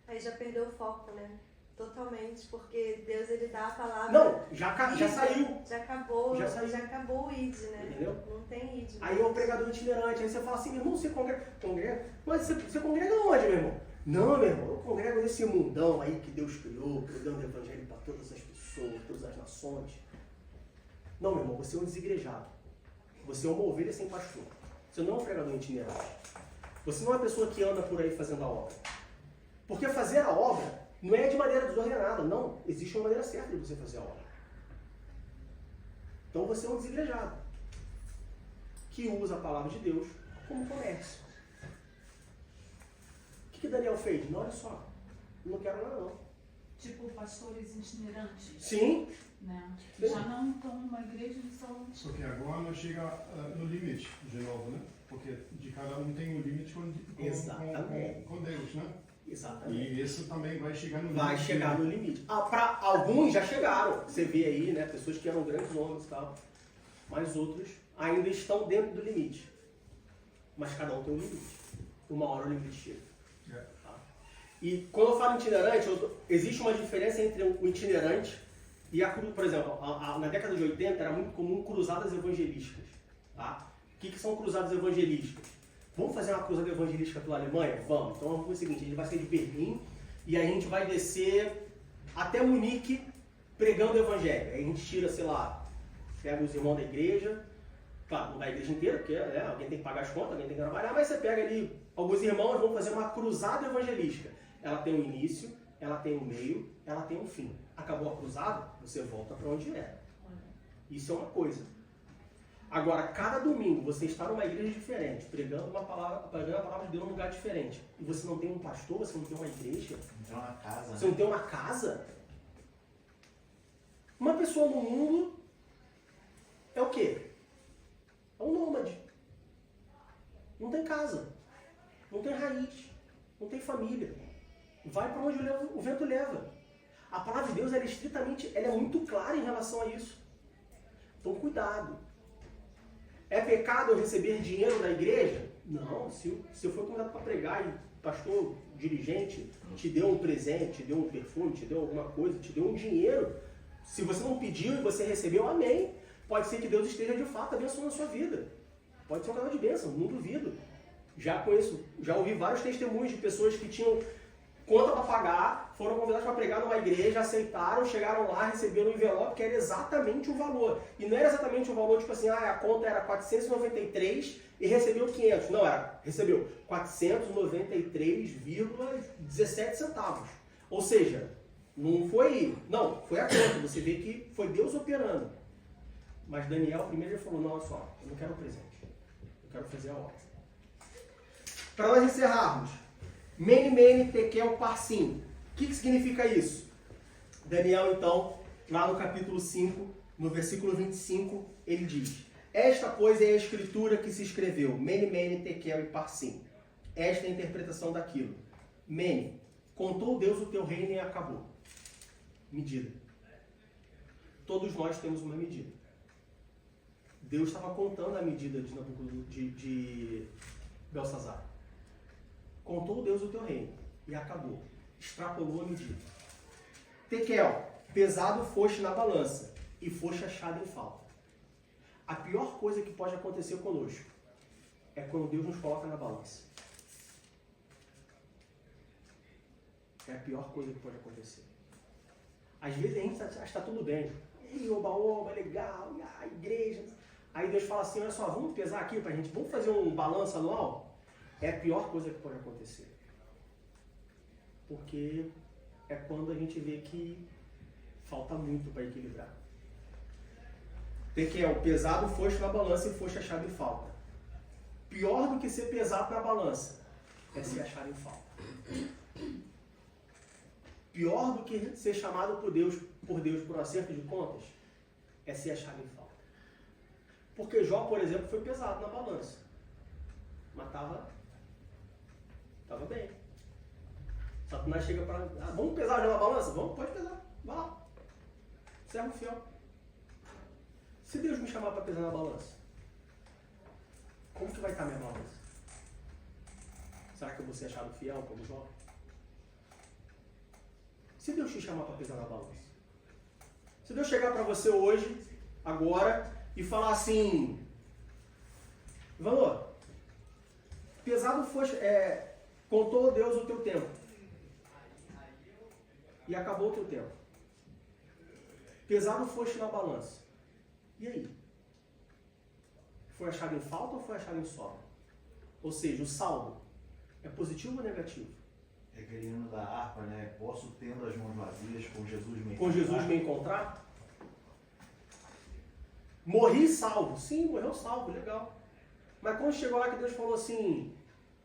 Aí já perdeu o foco, né? Totalmente, porque Deus, ele dá a palavra... Não, já saiu. Já acabou, já saiu. Já acabou o ID, né? Entendeu? Não tem ID. Aí é o pregador itinerante, aí você fala assim, meu irmão, você congrega? Mas você congrega onde, meu irmão? Não, meu irmão, eu congrego nesse mundão aí que Deus criou, pregando o evangelho para todas as pessoas, todas as nações. Não, meu irmão, você é um desigrejado. Você é uma ovelha sem pastor. Você não é um pregador itinerante. Você não é uma pessoa que anda por aí fazendo a obra. Porque fazer a obra Não é de maneira desordenada, não. Existe uma maneira certa de você fazer a obra. Então você é um desigrejado que usa a palavra de Deus como comércio. O que Daniel fez? Não, olha só, não quero nada não. Tipo pastores itinerantes. Sim. Né? Já não estão numa igreja, eles são... Só que agora não chega no limite, de novo, né? Porque de cada um tem um limite com Deus, né? Exatamente. E isso também vai chegar no limite. Vai chegar no limite. Para alguns já chegaram. Você vê aí, né? Pessoas que eram grandes homens e tal. Mas outros ainda estão dentro do limite. Mas cada um tem um limite. Uma hora o limite chega. Tá? E quando eu falo itinerante, existe uma diferença entre o itinerante e a cruz. Por exemplo, na década de 80 era muito comum cruzadas evangelísticas. Tá? O que são cruzadas evangelísticas? Vamos fazer uma cruzada evangelística pela Alemanha? Vamos. Então vamos fazer o seguinte, a gente vai sair de Berlim e a gente vai descer até Munique pregando o evangelho. Aí a gente tira, sei lá, pega os irmãos da igreja, claro, não da igreja inteira, porque alguém tem que pagar as contas, alguém tem que trabalhar, mas você pega ali alguns irmãos, vão fazer uma cruzada evangelística. Ela tem um início, ela tem um meio, ela tem um fim. Acabou a cruzada, você volta para onde era. Isso é uma coisa. Agora, cada domingo você está numa igreja diferente, pregando a palavra de Deus num lugar diferente, e você não tem um pastor, você não tem uma igreja, Não tem uma casa. você não tem uma casa. Uma pessoa no mundo é o quê? É um nômade. Não tem casa, não tem raiz, não tem família. Vai para onde o vento leva. A palavra de Deus ela é muito clara em relação a isso. Então, cuidado. É pecado eu receber dinheiro da igreja? Não, se eu for convidado para pregar e o pastor, o dirigente, te deu um presente, te deu um perfume, te deu alguma coisa, te deu um dinheiro, se você não pediu e você recebeu, amém. Pode ser que Deus esteja de fato abençoando a sua vida. Pode ser um canal de bênção, não duvido. Já ouvi vários testemunhos de pessoas que tinham conta para pagar, foram convidados para pregar numa igreja, aceitaram, chegaram lá, receberam um envelope que era exatamente o valor. E não era exatamente o valor, tipo assim, a conta era 493 e recebeu 500. Não, recebeu 493,17 centavos. Ou seja, foi a conta. Você vê que foi Deus operando. Mas Daniel primeiro ele falou, não, olha só, eu não quero presente, eu quero fazer a obra. Para nós encerrarmos, Mene, Mene, Tekel, Parsim. O que significa isso? Daniel, então, lá no capítulo 5, no versículo 25, ele diz: esta, pois, é a escritura que se escreveu, Mene, Mene, Tekel e Parsim. Esta é a interpretação daquilo. Mene, contou Deus o teu reino e acabou. Medida. Todos nós temos uma medida. Deus estava contando a medida de Belsazar. Contou Deus o teu reino e acabou. Extrapolou a medida. Tekel, pesado foste na balança e foste achado em falta. A pior coisa que pode acontecer conosco é quando Deus nos coloca na balança. É a pior coisa que pode acontecer. Às vezes a gente acha que está tudo bem. E oba-oba, legal, e a igreja. Aí Deus fala assim, olha só, vamos pesar aqui pra gente, vamos fazer um balanço anual? É a pior coisa que pode acontecer. Porque é quando a gente vê que falta muito para equilibrar. Tekel, pesado foste na balança e foste achado em falta. Pior do que ser pesado na balança é ser achado em falta. Pior do que ser chamado por Deus por um acerto de contas é ser achado em falta. Porque Jó, por exemplo, foi pesado na balança. Mas estava bem. Satanás chega para... vamos pesar já na balança? Vamos, pode pesar. Vai lá. Servo fiel. Se Deus me chamar para pesar na balança, como que vai estar a minha balança? Será que eu vou ser achado fiel como Jó? Se Deus te chamar para pesar na balança, se Deus chegar para você hoje, agora, e falar assim, valor, pesado foste, contou Deus o teu tempo, e acabou o teu tempo. Pesado foste na balança. E aí? Foi achado em falta ou foi achado em sobra? Ou seja, o saldo é positivo ou negativo? É aquele hino da harpa, né? Posso tendo as mãos vazias, com Jesus me encontrar. Com Jesus me encontrar? Morri salvo. Sim, morreu salvo, legal. Mas quando chegou lá que Deus falou assim,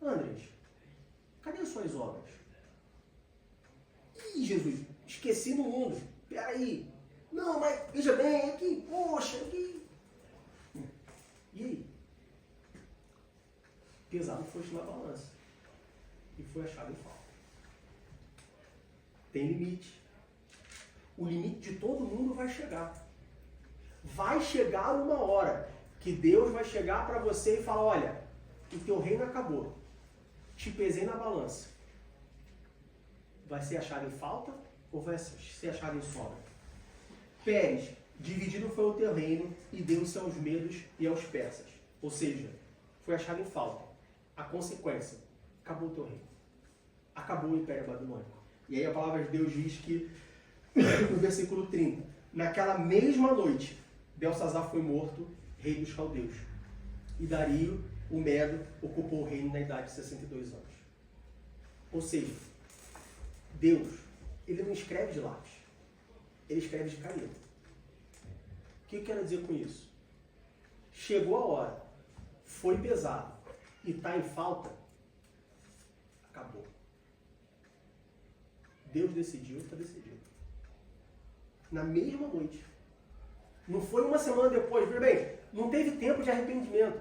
Andres, cadê as suas obras? Ih, Jesus, esqueci no mundo. Peraí. Não, mas veja bem, aqui, poxa, aqui. E aí? Pesado foste na balança. E foi achado em falta. Tem limite. O limite de todo mundo vai chegar. Vai chegar uma hora que Deus vai chegar para você e falar, olha, o teu reino acabou. Te pesei na balança. Vai ser achado em falta ou vai ser achado em sobra? Pérez, dividido foi o teu reino e deu-se aos medos e aos persas. Ou seja, foi achado em falta. A consequência, acabou o teu reino. Acabou o Império Babilônico. E aí a palavra de Deus diz que, no versículo 30, naquela mesma noite, Belsazar foi morto, rei dos caldeus. E Dario, o Medo, ocupou o reino na idade de 62 anos. Ou seja, Deus, ele não escreve de lápis, ele escreve de caneta. O que eu quero dizer com isso? Chegou a hora, foi pesado e está em falta, acabou. Deus decidiu, está decidido. Na mesma noite. Não foi uma semana depois, veja bem, não teve tempo de arrependimento.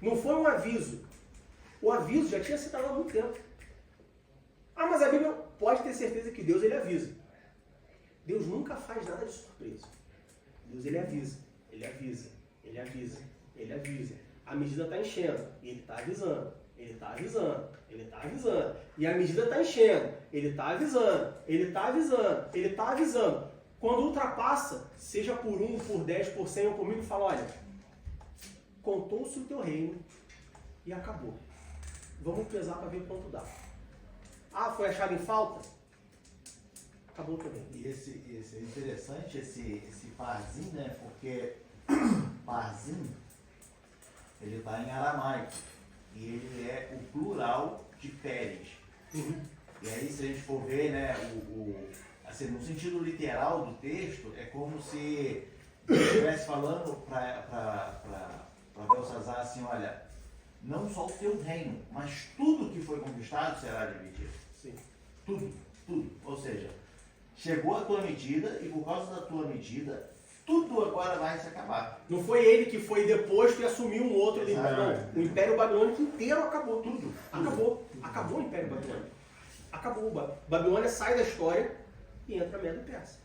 Não foi um aviso. O aviso já tinha sido dado há muito tempo. Ah, mas a Bíblia pode ter certeza que Deus, ele avisa. Deus nunca faz nada de surpresa. Deus, ele avisa, ele avisa, ele avisa, ele avisa. A medida está enchendo, e ele está avisando, ele está avisando, ele está avisando. E a medida está enchendo, ele está avisando, ele está avisando, ele está avisando. Quando ultrapassa, seja por 1, por 10, por 100 ou por 1000, fala, olha, contou-se o teu reino e acabou. Vamos pesar para ver quanto dá. Ah, foi achado em falta? Acabou o teu reino. E esse é interessante, esse Parzim, né? Porque Parzim, ele está em aramaico. E ele é o plural de Pérez. Uhum. E aí, se a gente for ver, né, assim, no sentido literal do texto, é como se ele estivesse falando para Belsazar assim, olha, não só o teu reino, mas tudo que foi conquistado será dividido. Sim. Tudo, tudo. Ou seja, chegou a tua medida e por causa da tua medida, tudo agora vai se acabar. Não foi ele que foi deposto e assumiu um outro Exato. império. Não. O Império Babilônico inteiro acabou. Tudo. Acabou. Acabou o Império Babilônico. Acabou. Babilônia sai da história e entra a Medo Persa.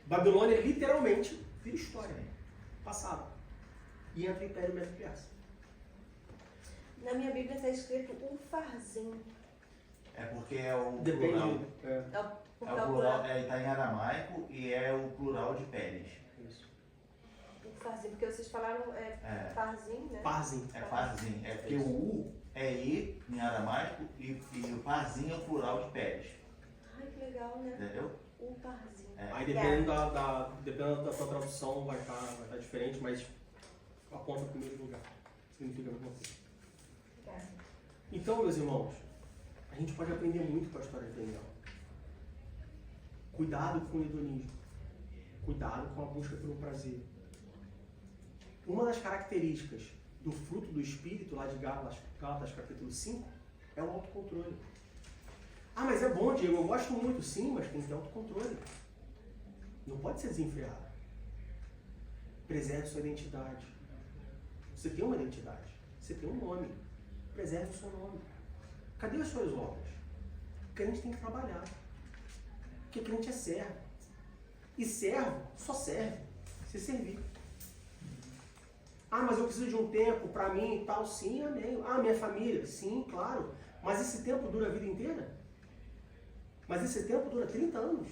Babilônia literalmente vira história. Passado. E entra o Império Medo Persa. Na minha Bíblia está escrito Ufarzim. É porque é o Depende. plural. É É o plural, está em aramaico e é o plural de Pérez. Isso. Ufarzim, porque vocês falaram Farzim, né? Parzim. É Parzim. É porque o U é I em aramaico e o Parzim é o plural de Pérez. Ai, que legal, né? Entendeu? Ufarzim. É. Aí dependendo da sua tradução vai estar diferente, mas aponta para o mesmo lugar. Significa a mesma coisa. Então, meus irmãos, a gente pode aprender muito com a história de Daniel. Cuidado com o hedonismo. Cuidado com a busca pelo prazer. Uma das características do fruto do Espírito, lá de Gálatas capítulo 5, é o autocontrole. Ah, mas é bom, Diego, eu gosto muito. Sim, mas tem que ter autocontrole. Não pode ser desenfreado. Preserve sua identidade. Você tem uma identidade. Você tem um nome. Preserve o seu nome. Cadê as suas obras? O crente tem que trabalhar. Porque crente é servo. E servo só serve se servir. Ah, mas eu preciso de um tempo para mim e tal. Sim, amém. Ah, minha família. Sim, claro. Mas esse tempo dura a vida inteira? Mas esse tempo dura 30 anos?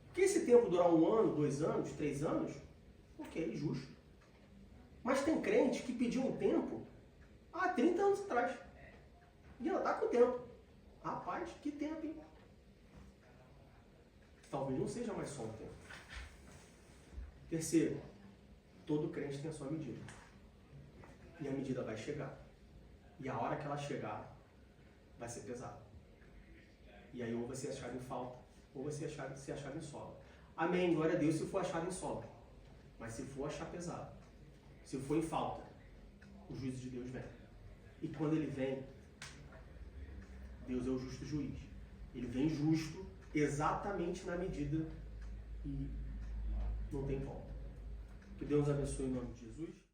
Porque esse tempo durar 1 ano, 2 anos, 3 anos, ok, justo. Mas tem crente que pediu um tempo há 30 anos atrás. E ela está com tempo. Rapaz, que tempo, hein? Talvez não seja mais só um tempo. Terceiro, todo crente tem a sua medida. E a medida vai chegar. E a hora que ela chegar, vai ser pesado. E aí ou vai ser achado em falta, ou vai ser achado em sobra. Amém, glória a Deus se for achado em sobra. Mas se for achar pesado, se for em falta, o juízo de Deus vem. E quando ele vem, Deus é o justo juiz. Ele vem justo exatamente na medida e não tem volta. Que Deus abençoe em nome de Jesus.